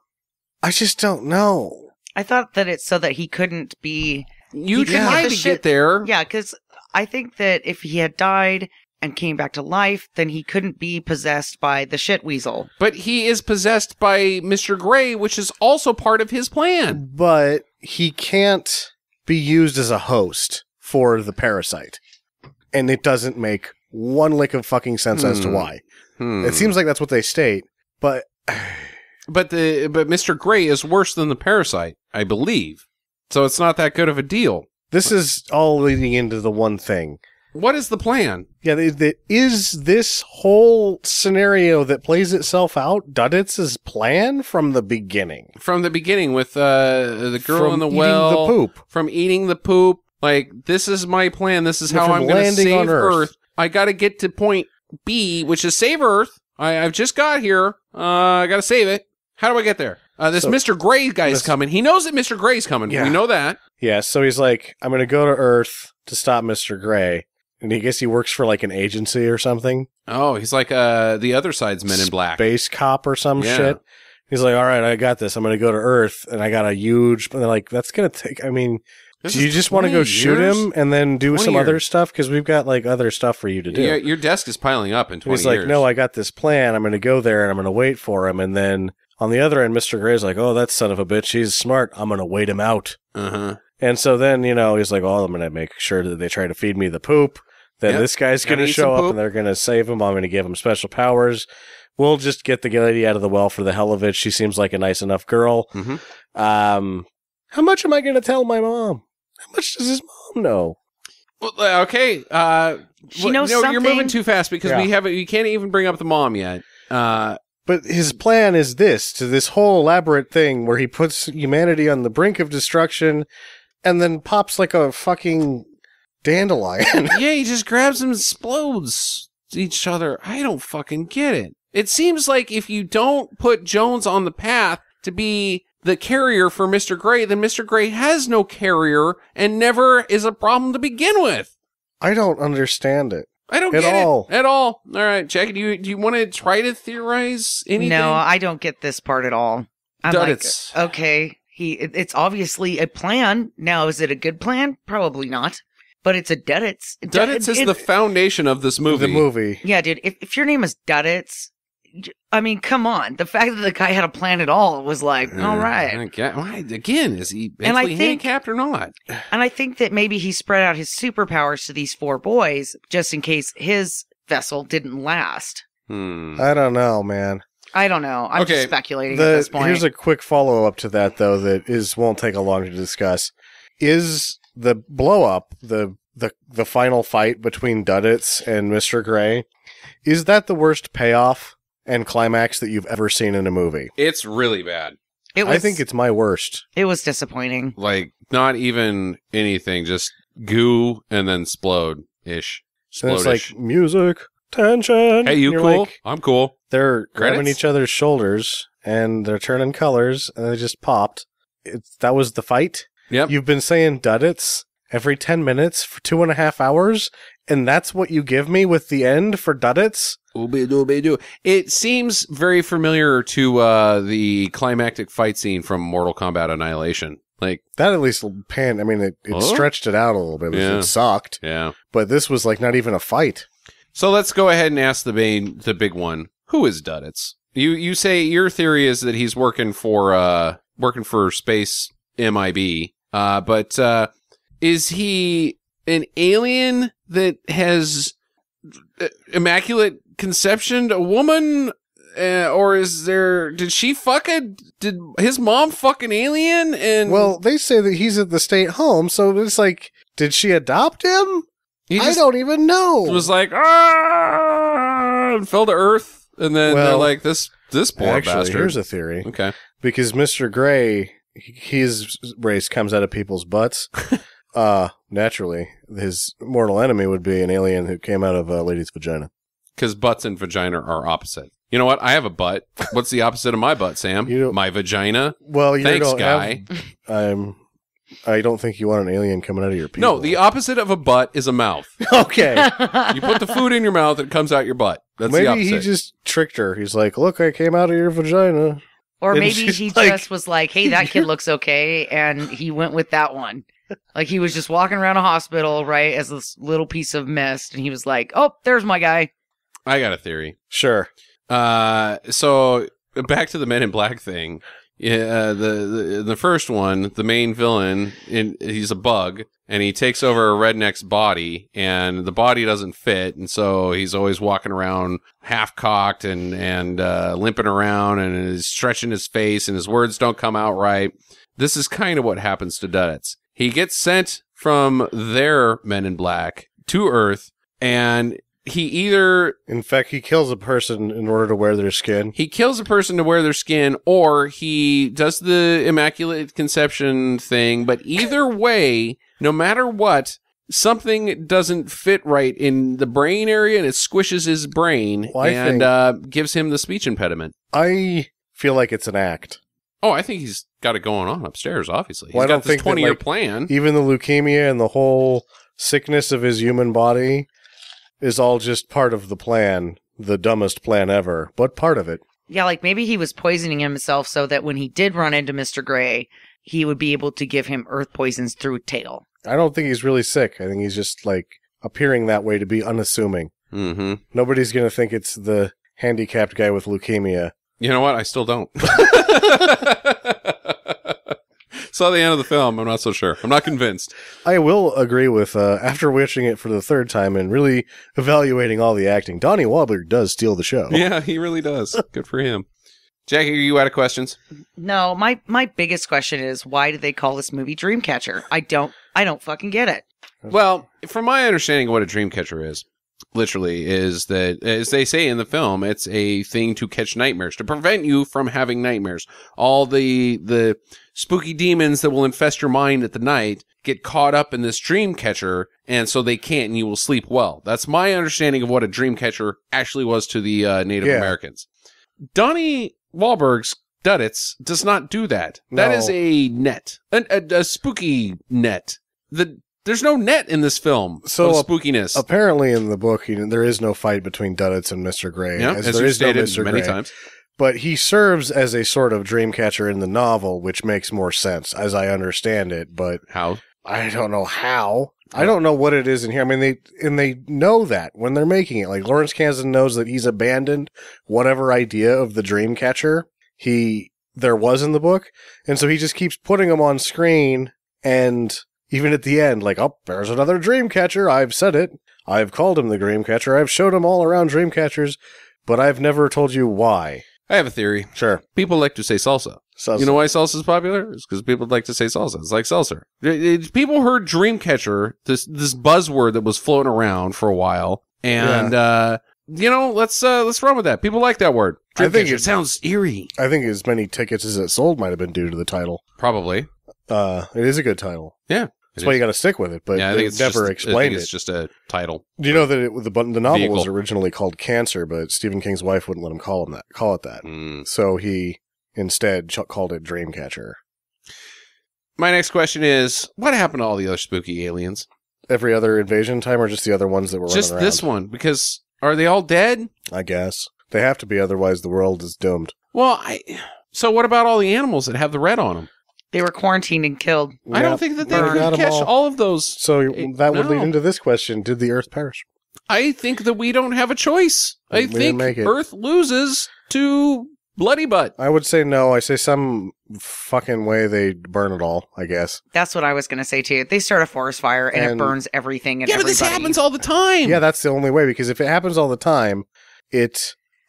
I just don't know. I thought that it's so that he couldn't be... You tried to get there. Yeah, because I think that if he had died and came back to life, then he couldn't be possessed by the shit weasel. But he is possessed by Mr. Gray, which is also part of his plan. But he can't be used as a host for the parasite. and it doesn't make one lick of fucking sense as to why. It seems like that's what they state, but Mr. Gray is worse than the parasite, I believe. So it's not that good of a deal. This is all leading into the one thing. What is the plan? Yeah, is this whole scenario that plays itself out Duddits' plan from the beginning? From the beginning with the girl in the well. From eating the poop. From eating the poop. Like, this is my plan. This is how I'm going to save Earth. I got to get to point B, which is save Earth. I've just got here. I got to save it. How do I get there? This Mr. Gray guy's coming. He knows that Mr. Gray's coming. Yeah. We know that. Yeah, so he's like, I'm going to go to Earth to stop Mr. Gray. And I guess he works for like an agency or something. Oh, he's like the other side's Men in Black. Space cop or some shit. He's like, all right, I got this. I'm going to go to Earth. And I got a huge... And they're like, that's going to take... I mean, do you just want to go shoot him and then do some other stuff? Because we've got like other stuff for you to do. Yeah, your desk is piling up in 20 years. He's like, no, I got this plan. I'm going to go there and I'm going to wait for him. And then on the other end, Mr. Gray's like, oh, that son of a bitch, he's smart. I'm going to wait him out. Uh-huh. And so then, he's like, oh, I'm going to make sure that they try to feed me the poop. Then this guy's going to show up and they're going to save him. I'm going to give him special powers. We'll just get the lady out of the well for the hell of it. She seems like a nice enough girl. Mm-hmm. How much am I going to tell my mom? How much does his mom know? Well, okay. She knows something. You're moving too fast because we can't even bring up the mom yet. But his plan is this whole elaborate thing where he puts humanity on the brink of destruction and then pops like a fucking dandelion. Yeah, he just grabs them and explodes each other. I don't fucking get it. It seems like if you don't put Jones on the path to be the carrier for Mr. Gray, then Mr. Gray has no carrier and never is a problem to begin with. I don't understand it. I don't get it at all. All right, Jack, do you want to try to theorize anything? No, I don't get this part at all. I'm Duddits. like, okay, it's obviously a plan. Now, is it a good plan? Probably not. But it's a Duddits. Duddits is the foundation of this movie. The movie. Yeah, dude. If your name is Duddits, I mean, come on. The fact that the guy had a plan at all was like, all right. Again, is he mentally handicapped or not? And I think that maybe he spread out his superpowers to these 4 boys just in case his vessel didn't last. I don't know, man. I don't know. I'm just speculating at this point. Here's a quick follow-up to that, though, that won't take a long to discuss. Is the blow-up, the final fight between Duddits and Mr. Gray, is that the worst payoff and climax that you've ever seen in a movie? It's really bad. I think it's my worst. It was disappointing. Like, not even anything, just goo and then explode-ish. And it's like, music, tension. Hey, you cool? Like, I'm cool. They're grabbing each other's shoulders, and they're turning colors, and they just popped. That was the fight? Yep. You've been saying Duddits every 10 minutes for 2.5 hours, and that's what you give me with the end for Duddits? It seems very familiar to the climactic fight scene from Mortal Kombat Annihilation. Like that at least it stretched it out a little bit. It sucked. Yeah. But this was like not even a fight. So let's go ahead and ask the big one. Who is Duddits? You say your theory is that he's working for Space MIB. But is he an alien that has immaculate conceptioned a woman? Or did she did his mom fuck an alien? And well, they say that he's at the state home, so it's like, did she adopt him? I don't even know. It was like, and fell to earth. And then they're like, this poor bastard. Here's a theory. Okay. Because Mr. Gray, his race comes out of people's butts. Naturally, his mortal enemy would be an alien who came out of a lady's vagina. Because butts and vagina are opposite. You know what? I have a butt. What's the opposite of my butt, Sam? My vagina. Well, you Thanks, don't guy. I don't think you want an alien coming out of your pee. No, the opposite of a butt is a mouth. Okay. You put the food in your mouth, it comes out your butt. That's maybe the opposite. He just tricked her. He's like, look, I came out of your vagina. Or and maybe he just was like, hey, that kid looks okay, and he went with that one. Like, he was just walking around a hospital, right, as this little piece of mist, and he was like, oh, there's my guy. I got a theory. Sure. So, back to the Men in Black thing. Yeah, the first one, the main villain, he's a bug, and he takes over a redneck's body, and the body doesn't fit, and so he's always walking around half-cocked and limping around, and is stretching his face, and his words don't come out right. This is kind of what happens to Duddits. He gets sent from their Men in Black to Earth, and he either... In fact, he kills a person in order to wear their skin. He kills a person to wear their skin, or he does the Immaculate Conception thing, but either way, no matter what, something doesn't fit right in the brain area, and it squishes his brain and gives him the speech impediment. I feel like it's an act. Oh, I think he's got it going on upstairs, obviously. Well, He's got this 20-year plan. Even the leukemia and the whole sickness of his human body is all just part of the plan, the dumbest plan ever, but part of it. Yeah, like maybe he was poisoning himself so that when he did run into Mr. Gray, he would be able to give him earth poisons through tail. I don't think he's really sick. I think he's just, like, appearing that way to be unassuming. Mm-hmm. Nobody's going to think it's the handicapped guy with leukemia. You know what? I still don't. Saw the end of the film. I'm not so sure. I'm not convinced. I will agree with, after watching it for the third time and really evaluating all the acting, Donnie Wahlberg does steal the show. Yeah, he really does. Good for him. Jackie, are you out of questions? No, my biggest question is, why did they call this movie Dreamcatcher? I don't fucking get it. Well, from my understanding of what a Dreamcatcher is, literally, is that, as they say in the film, it's a thing to catch nightmares, to prevent you from having nightmares. All the spooky demons that will infest your mind at the night get caught up in this dream catcher, and so they can't, and you will sleep well. That's my understanding of what a dream catcher actually was to the Native Americans. Donnie Wahlberg's Duddits does not do that. No. That is a net, a spooky net. There's no net in this film of spookiness. Apparently in the book, there is no fight between Duddits and Mr. Gray. Yeah, as there is no Mr. Many times. But he serves as a sort of dreamcatcher in the novel, which makes more sense, as I understand it. But how? I don't know how. I don't know what it is in here. I mean, they know that when they're making it. Like, Lawrence Kasdan knows that he's abandoned whatever idea of the dreamcatcher there was in the book. And so he just keeps putting them on screen, and even at the end, like, oh, there's another dreamcatcher. I've said it. I've called him the dreamcatcher. I've showed him all around dreamcatchers, but I've never told you why. I have a theory. Sure. People like to say salsa. You know why salsa is popular? It's because people like to say salsa. It's like seltzer. People heard Dreamcatcher, this buzzword that was floating around for a while, and let's run with that. People like that word. I think it sounds eerie. I think as many tickets as it sold might have been due to the title. Probably. It is a good title. Yeah. That's why you got to stick with it, but I they never explained it. It's just a title. Do you know that the novel was originally called Cancer, but Stephen King's wife wouldn't let him call it that. So he instead called it Dreamcatcher. My next question is, what happened to all the other spooky aliens? Every other invasion time, or just the other ones that were running around? Just this one, because are they all dead? I guess. They have to be, otherwise the world is doomed. Well, so what about all the animals that have the red on them? They were quarantined and killed. I don't think that they could catch all of those. So that would lead into this question. Did the Earth perish? I think that we don't have a choice. I think Earth loses to Bloody Butt. I would say no. I say some fucking way they burn it all, I guess. That's what I was going to say too. They start a forest fire and it burns everything and everybody. But this happens all the time. Yeah, that's the only way, because if it happens all the time,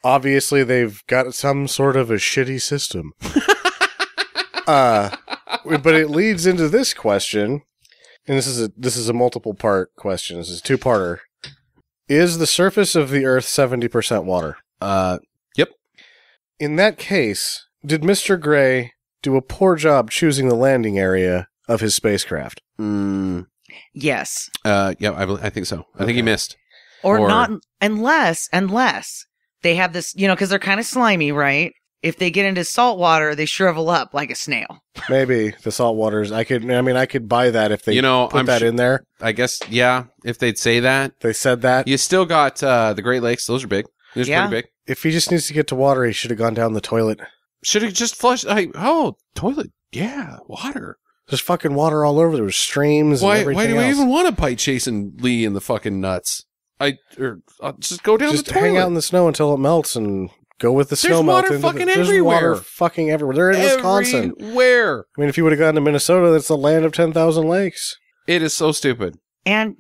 obviously they've got some sort of a shitty system. But it leads into this question, and this is a multiple part question. This is a two-parter. Is the surface of the Earth 70% water? Yep. In that case, did Mr. Gray do a poor job choosing the landing area of his spacecraft? Yes. I think so. I think he missed. Or not, unless they have this, because they're kind of slimy, right? If they get into salt water, they shrivel up like a snail. Maybe the salt waters. I could buy that if they put that in there. I guess, yeah, if they'd say that. They said that. You still got the Great Lakes. Those are big. Those are pretty big. If he just needs to get to water, he should have gone down the toilet. Should have just flushed. Toilet. Yeah, water. There's fucking water all over. There was streams and everything Why do else. I even want to bite chasing Lee in the fucking nuts? I'll just go down the toilet. Just hang out in the snow until it melts and Go with the snow There's water melting. fucking There's everywhere. water fucking everywhere. They're in Wisconsin. Everywhere. I mean, if you would have gone to Minnesota, that's the land of 10,000 lakes. It is so stupid. And,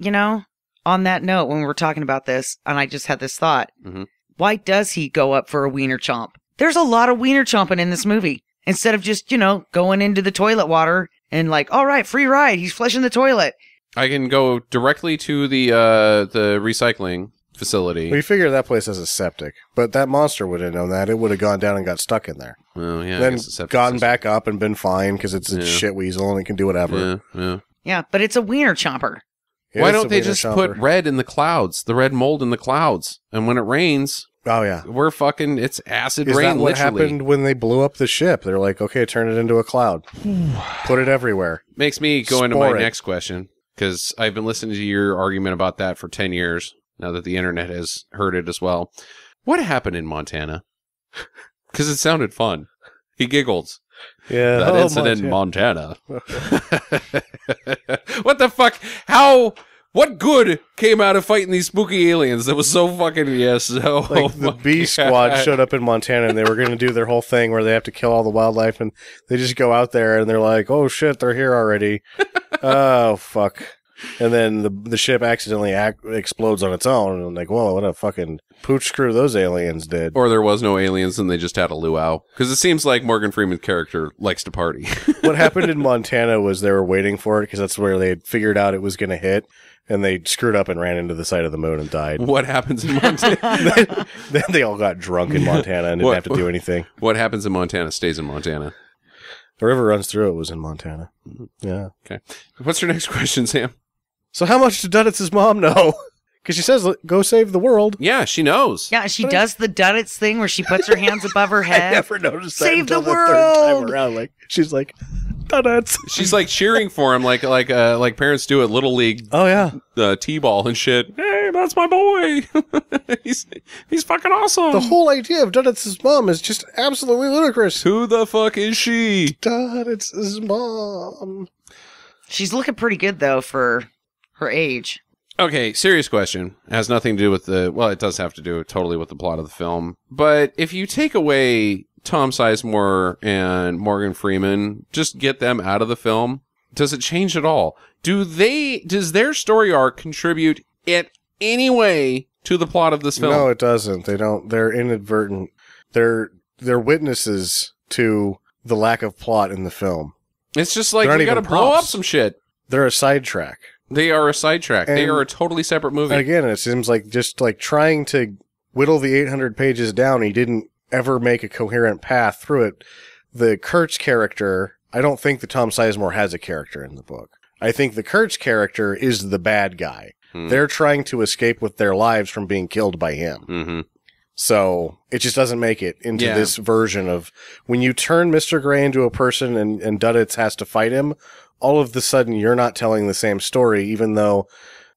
on that note, when we were talking about this, and I just had this thought, why does he go up for a wiener chomp? There's a lot of wiener chomping in this movie. Instead of just, going into the toilet water and like, all right, free ride. He's flushing the toilet. I can go directly to the recycling facility. Well, you figure that place has a septic, but that monster would have known that. It would have gone down and got stuck in there. Oh, yeah. Then gotten back up and been fine because it's a shit weasel and it can do whatever. Yeah, but it's a wiener chomper. Why don't they just put red in the clouds, the red mold in the clouds? And when it rains, we're fucking, it's acid rain, that what literally. happened when they blew up the ship? They're like, okay, turn it into a cloud. Put it everywhere. Makes me go into my next question, because I've been listening to your argument about that for 10 years, now that the internet has heard it as well. What happened in Montana? Because it sounded fun. He giggled. Yeah, that incident in Montana. What the fuck? What good came out of fighting these spooky aliens? That was so fucking like the B squad showed up in Montana and they were going to do their whole thing where they have to kill all the wildlife and they just go out there and they're like, oh shit, they're here already. Oh fuck. And then the ship accidentally explodes on its own and I'm like, whoa, what a fucking pooch screw those aliens did. Or there was no aliens and they just had a luau. Because it seems like Morgan Freeman's character likes to party. What happened in Montana was they were waiting for it because that's where they had figured out it was going to hit. And they screwed up and ran into the side of the moon and died. What happens in Montana? then they all got drunk in Montana and didn't have to do anything. What happens in Montana stays in Montana. The river runs through it was in Montana. Yeah. Okay. What's your next question, Sam? So how much did Duditz's mom know? Because she says, go save the world. Yeah, she knows. Yeah, she does the Duddits thing where she puts her hands above her head. I never noticed that Save until the third time world! around. Like, she's like, Duddits. She's like cheering for him like parents do at Little League. Oh, yeah. T-ball and shit. Hey, that's my boy. he's fucking awesome. The whole idea of Duditz's mom is just absolutely ludicrous. Who the fuck is she? Duditz's mom. She's looking pretty good, though, for her age. Okay, serious question. It has nothing to do with it does have to do totally with the plot of the film. But if you take away Tom Sizemore and Morgan Freeman, just get them out of the film, does it change at all? Does their story arc contribute in any way to the plot of this film? No, it doesn't. They don't. They're inadvertent. They're witnesses to the lack of plot in the film. It's just like, we gotta blow up some shit. They're a sidetrack. They are a sidetrack. They are a totally separate movie. Again, it seems like just like trying to whittle the 800 pages down, he didn't ever make a coherent path through it. The Kurtz character, I don't think that Tom Sizemore has a character in the book. I think the Kurtz character is the bad guy. They're trying to escape with their lives from being killed by him. Mm-hmm. So it just doesn't make it into this version of when you turn Mr. Gray into a person and Duddits has to fight him, all of a sudden you're not telling the same story, even though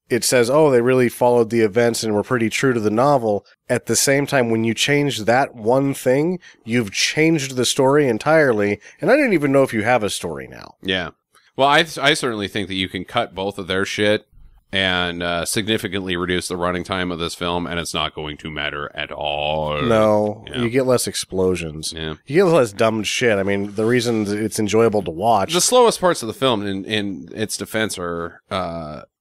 it says, oh, they really followed the events and were pretty true to the novel. At the same time, when you change that one thing, you've changed the story entirely. And I don't even know if you have a story now. Yeah. Well, I certainly think that you can cut both of their shit and significantly reduce the running time of this film, and it's not going to matter at all. No, you get less explosions. Yeah. You get less dumb shit. I mean, the reason it's enjoyable to watch. The slowest parts of the film, in its defense, are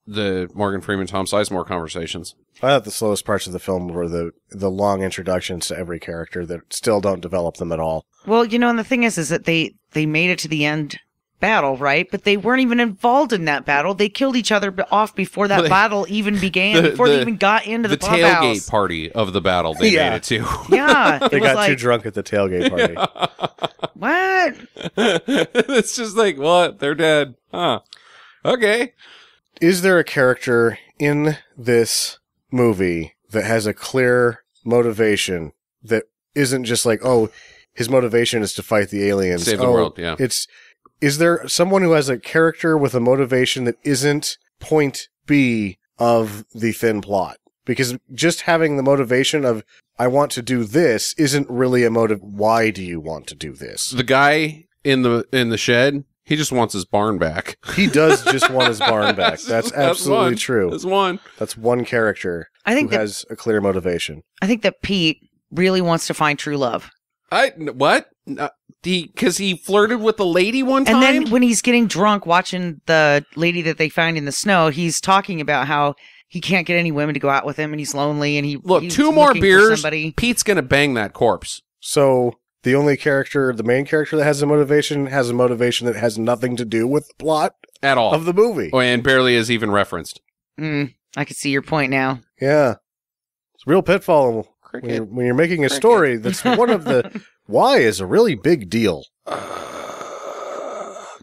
the Morgan Freeman, Tom Sizemore conversations. I thought the slowest parts of the film were the long introductions to every character that still don't develop them at all. Well, and the thing is that they made it to the end battle, right? But they weren't even involved in that battle. They killed each other off before that battle even began, before they even got into the clubhouse. Tailgate party of the battle they made it to. Yeah. They got too drunk at the tailgate party. What? It's just like, what? They're dead. Huh. Okay. Is there a character in this movie that has a clear motivation that isn't just like, oh, his motivation is to fight the aliens? Save the world, yeah. Is there someone who has a character with a motivation that isn't point B of the thin plot? Because just having the motivation of, I want to do this, isn't really a motive. Why do you want to do this? The guy in the shed, he just wants his barn back. He does just want his barn back. That's absolutely true. That's one. That's one character who has a clear motivation. I think that Pete really wants to find true love. What? Because he flirted with the lady one time? And then when he's getting drunk watching the lady that they find in the snow, he's talking about how he can't get any women to go out with him and he's lonely and he's 2 more looking for beers, somebody. Pete's going to bang that corpse. So the only character, the main character that has a motivation that has nothing to do with the plot at all of the movie. Oh, and barely is even referenced. I can see your point now. Yeah. It's a real pitfall when you're making a story. That's one of the... Why is a really big deal.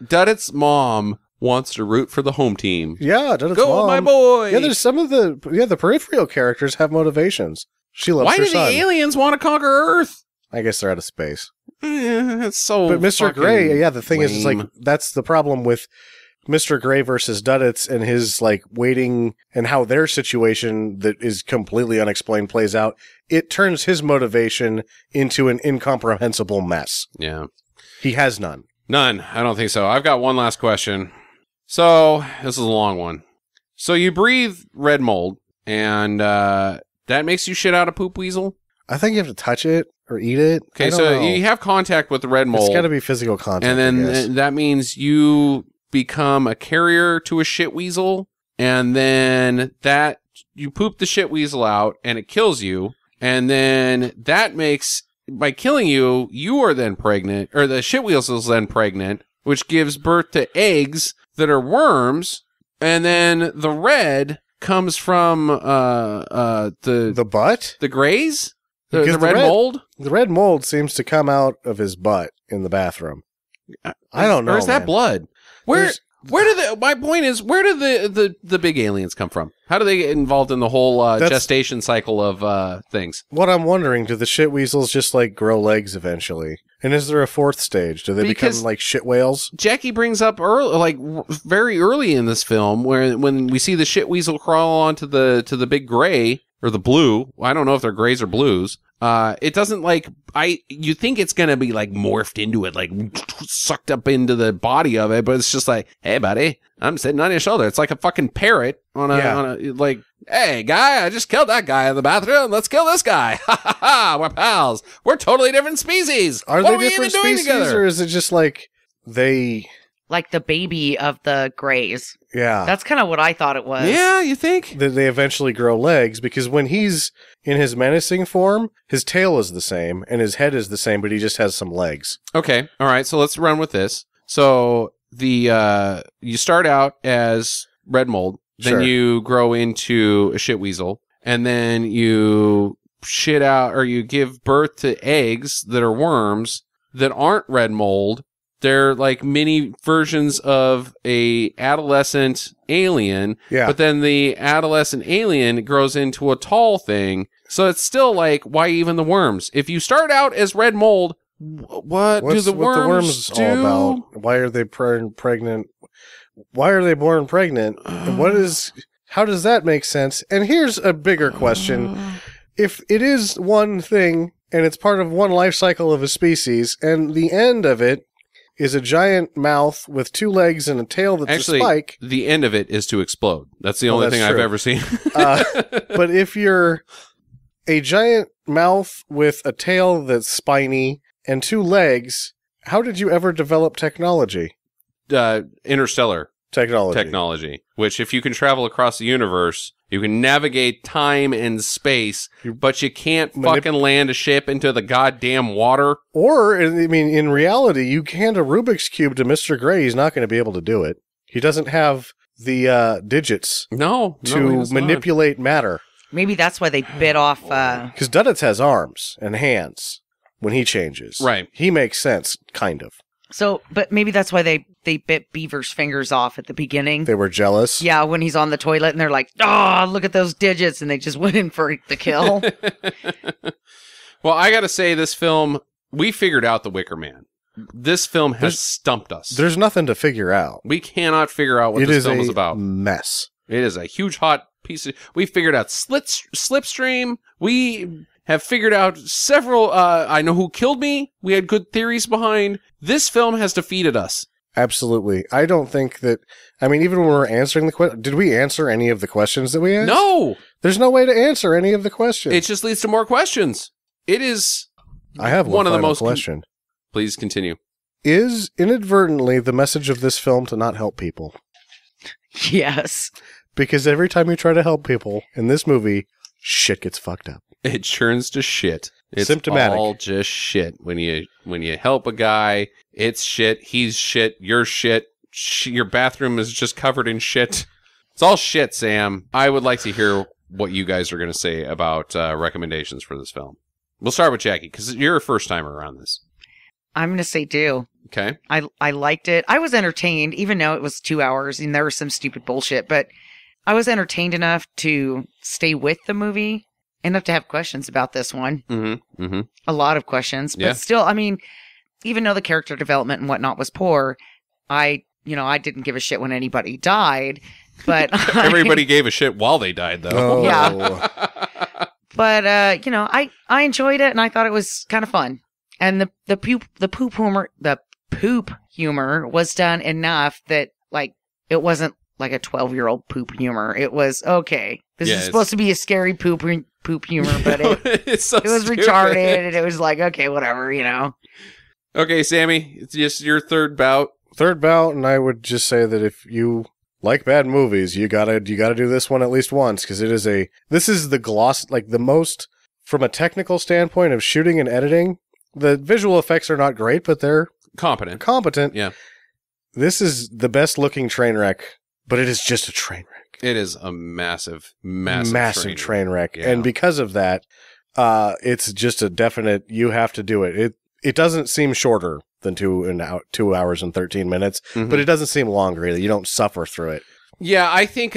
Duddit's mom wants to root for the home team. Yeah, Duddit's Go, mom. my boy! Yeah, there's some of the peripheral characters have motivations. She loves Why her do son. the aliens want to conquer Earth? I guess they're out of space. It's so But Mr. Gray, yeah, the thing is, it's like, lame. that's the problem with Mr. Gray versus Duddits and his, like, waiting and how their situation that is completely unexplained plays out. It turns his motivation into an incomprehensible mess. Yeah. He has none. None. I don't think so. I've got one last question. So, this is a long one. So, you breathe red mold, and that makes you shit out a poop weasel? I think you have to touch it or eat it. Okay, so you have contact with the red mold. It's got to be physical contact. And then that means you become a carrier to a shit weasel, and then that you poop the shit weasel out, and it kills you, and then that makes, by killing you, you are then pregnant, or the shit weasel's then pregnant, which gives birth to eggs that are worms, and then the red comes from the butt, the grays, the Because red mold. The red mold seems to come out of his butt in the bathroom. I don't know. Or is that man. blood? My point is, where do the big aliens come from? How do they get involved in the whole gestation cycle of things? What I'm wondering, do the shit weasels just like grow legs eventually? And is there a fourth stage? Do they become like shit whales? Jackie brings up very early in this film, when we see the shit weasel crawl onto the big gray or the blue. I don't know if they're grays or blues. It doesn't you think it's going to be like morphed into it, like sucked up into the body of it, but it's just like, hey buddy, I'm sitting on your shoulder. It's like a fucking parrot on a like, hey guy, I just killed that guy in the bathroom. Let's kill this guy. Ha ha ha. We're pals. We're totally different species. Are what they are different we even doing species together? or is it just like they... Like the baby of the Greys. Yeah. That's kind of what I thought it was. Yeah, you think? That they eventually grow legs because when he's in his menacing form, his tail is the same and his head is the same, but he just has some legs. Okay. All right. So let's run with this. So you start out as red mold, then Sure. you grow into a shit weasel, and then you shit out or you give birth to eggs that are worms that aren't red mold. They're like mini versions of a adolescent alien, Yeah. but then the adolescent alien grows into a tall thing. So it's still like, why even the worms? If you start out as red mold, what do the worms do? all about? Why are they pregnant? Why are they born pregnant? And how does that make sense? And here's a bigger question. If it is one thing and it's part of one life cycle of a species and the end of it is a giant mouth with 2 legs and a tail that's a spike. The end of it is to explode. That's the only thing true. I've ever seen. But if you're a giant mouth with a tail that's spiny and 2 legs, how did you ever develop technology? Interstellar technology, which if you can travel across the universe, you can navigate time and space, but you can't fucking land a ship into the goddamn water. Or, I mean, in reality, you hand a Rubik's Cube to Mr. Gray, he's not going to be able to do it. He doesn't have the digits to manipulate matter. Maybe that's why they bit off... Because Duddits has arms and hands when he changes. Right. He makes sense, kind of. So, but maybe that's why they bit Beaver's fingers off at the beginning. They were jealous. Yeah, when he's on the toilet and they're like, oh, look at those digits. And they just went in for the kill. Well, I got to say, this film, we figured out the Wicker Man. This film has stumped us. There's nothing to figure out. We cannot figure out what this film is about. Mess. It is a huge, hot piece of... We figured out Slipstream. We have figured out several... I Know Who Killed Me. We had good theories behind. This film has defeated us. Absolutely. I don't think that... I mean, even when we're answering the question... Did we answer any of the questions that we asked? No! There's no way to answer any of the questions. It just leads to more questions. It is I have one of the final most question. Please continue. Is inadvertently the message of this film to not help people? Yes. Because every time you try to help people in this movie, shit gets fucked up. It churns to shit. It's symptomatic. all just shit. When you help a guy, it's shit. He's shit. You're shit. Your bathroom is just covered in shit. It's all shit, Sam. I would like to hear what you guys are going to say about recommendations for this film. We'll start with Jackie, because you're a first timer around this. I'm going to say do. Okay. I liked it. I was entertained, even though it was 2 hours and there was some stupid bullshit, but I was entertained enough to stay with the movie, enough to have questions about this one. Mm-hmm. Mm-hmm. A lot of questions, but still, I mean, even though the character development and whatnot was poor, I didn't give a shit when anybody died, but everybody gave a shit while they died, though. Oh. Yeah. But, I enjoyed it and I thought it was kind of fun. And the poop humor was done enough that, like, it wasn't like a 12-year-old poop humor. It was, okay, this is supposed to be a scary poop humor, but it was stupid. retarded and it was like, okay, whatever, Okay, Sammy, it's just your third bout. Third bout, and I would just say that if you like bad movies, you gotta do this one at least once, because this is the gloss, like the most, from a technical standpoint of shooting and editing, the visual effects are not great, but they're competent. Yeah. This is the best looking train wreck, but it is just a train wreck. It is a massive train wreck. Yeah. And because of that, it's just a definite, you have to do it. It doesn't seem shorter than 2 hours and 13 minutes, but it doesn't seem longer either. You don't suffer through it. Yeah, I think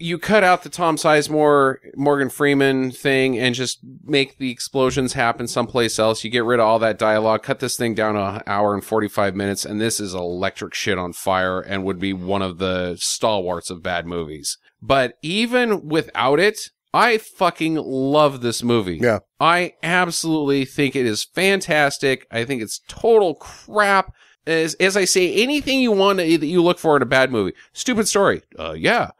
you cut out the Tom Sizemore, Morgan Freeman thing and just make the explosions happen someplace else. You get rid of all that dialogue, cut this thing down to 1 hour and 45 minutes, and this is electric shit on fire and would be one of the stalwarts of bad movies. But even without it, I fucking love this movie. Yeah. I absolutely think it is fantastic. I think it's total crap. As I say, anything you want that you look for in a bad movie. Stupid story. Yeah.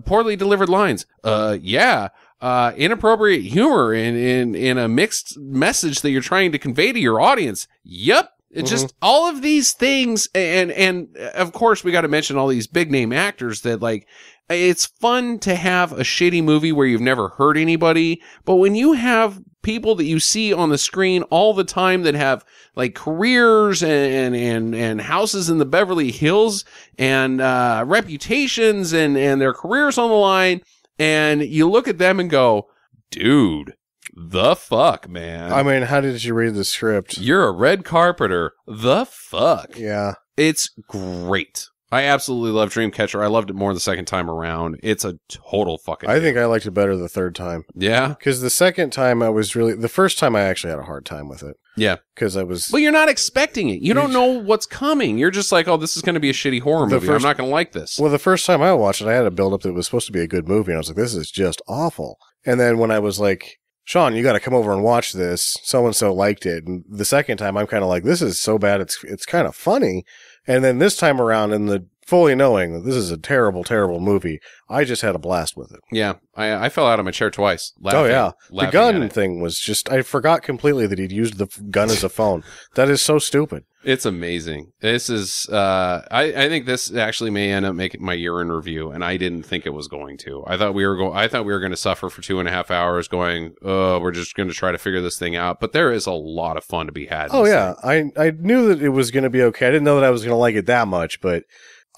Poorly delivered lines. Yeah. Inappropriate humor in a mixed message that you're trying to convey to your audience. Yep. It's just all of these things. And of course we got to mention all these big name actors that, like, it's fun to have a shitty movie where you've never hurt anybody, but when you have people that you see on the screen all the time that have, like, careers and houses in the Beverly Hills and reputations and their careers on the line, and you look at them and go, dude, the fuck, man. I mean, how did you read the script? You're a red carpeter. The fuck. Yeah. It's great. I absolutely love Dreamcatcher. I loved it more the second time around. It's a total fucking I think I liked it better the third time. Yeah? Because the second time the first time I actually had a hard time with it. Yeah. Because I was... Well, you're not expecting it. You don't know what's coming. You're just like, oh, this is going to be a shitty horror movie. I'm not going to like this. Well, the first time I watched it, I had a build-up that it was supposed to be a good movie, and I was like, this is just awful. And then when I was like, Sean, you got to come over and watch this. So-and-so liked it. And the second time, I'm kind of like, this is so bad, it's kind of funny. And then this time around, fully knowing that this is a terrible, terrible movie, I just had a blast with it. Yeah, I fell out of my chair twice. Laughing, the gun thing was just, I forgot completely that he'd used the gun as a phone. That is so stupid. It's amazing. This is, I think this actually may end up making my year in review, and I didn't think it was going to. I thought we were going to suffer for 2.5 hours going, oh, we're just going to try to figure this thing out. But there is a lot of fun to be had. Oh, yeah. I knew that it was going to be okay. I didn't know that I was going to like it that much, but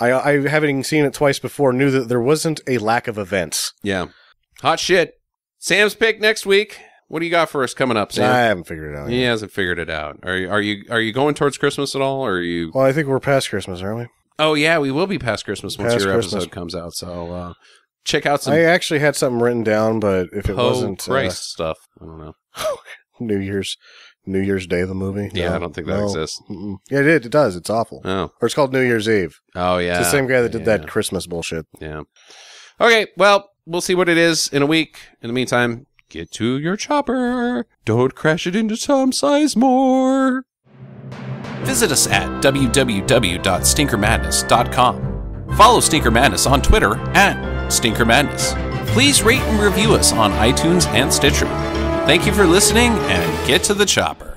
I, having seen it twice before, knew that there wasn't a lack of events. Yeah. Hot shit. Sam's pick next week. What do you got for us coming up, Sam? I haven't figured it out yet. He hasn't figured it out. Are you going towards Christmas at all? Or are you? Well, I think we're past Christmas, aren't we? Oh yeah, we will be past Christmas once your episode comes out. So check out some. I actually had something written down, but if it wasn't Christ stuff, I don't know. New Year's Day, the movie. Yeah, no, I don't think that exists. Yeah, it does. It's awful. Oh, or it's called New Year's Eve. Oh yeah, it's the same guy that did that Christmas bullshit. Yeah. Okay, well, we'll see what it is in a week. In the meantime, get to your chopper. Don't crash it into Tom Sizemore. Visit us at www.stinkermadness.com. Follow Stinker Madness on Twitter @Stinker Madness. Please rate and review us on iTunes and Stitcher. Thank you for listening, and get to the chopper.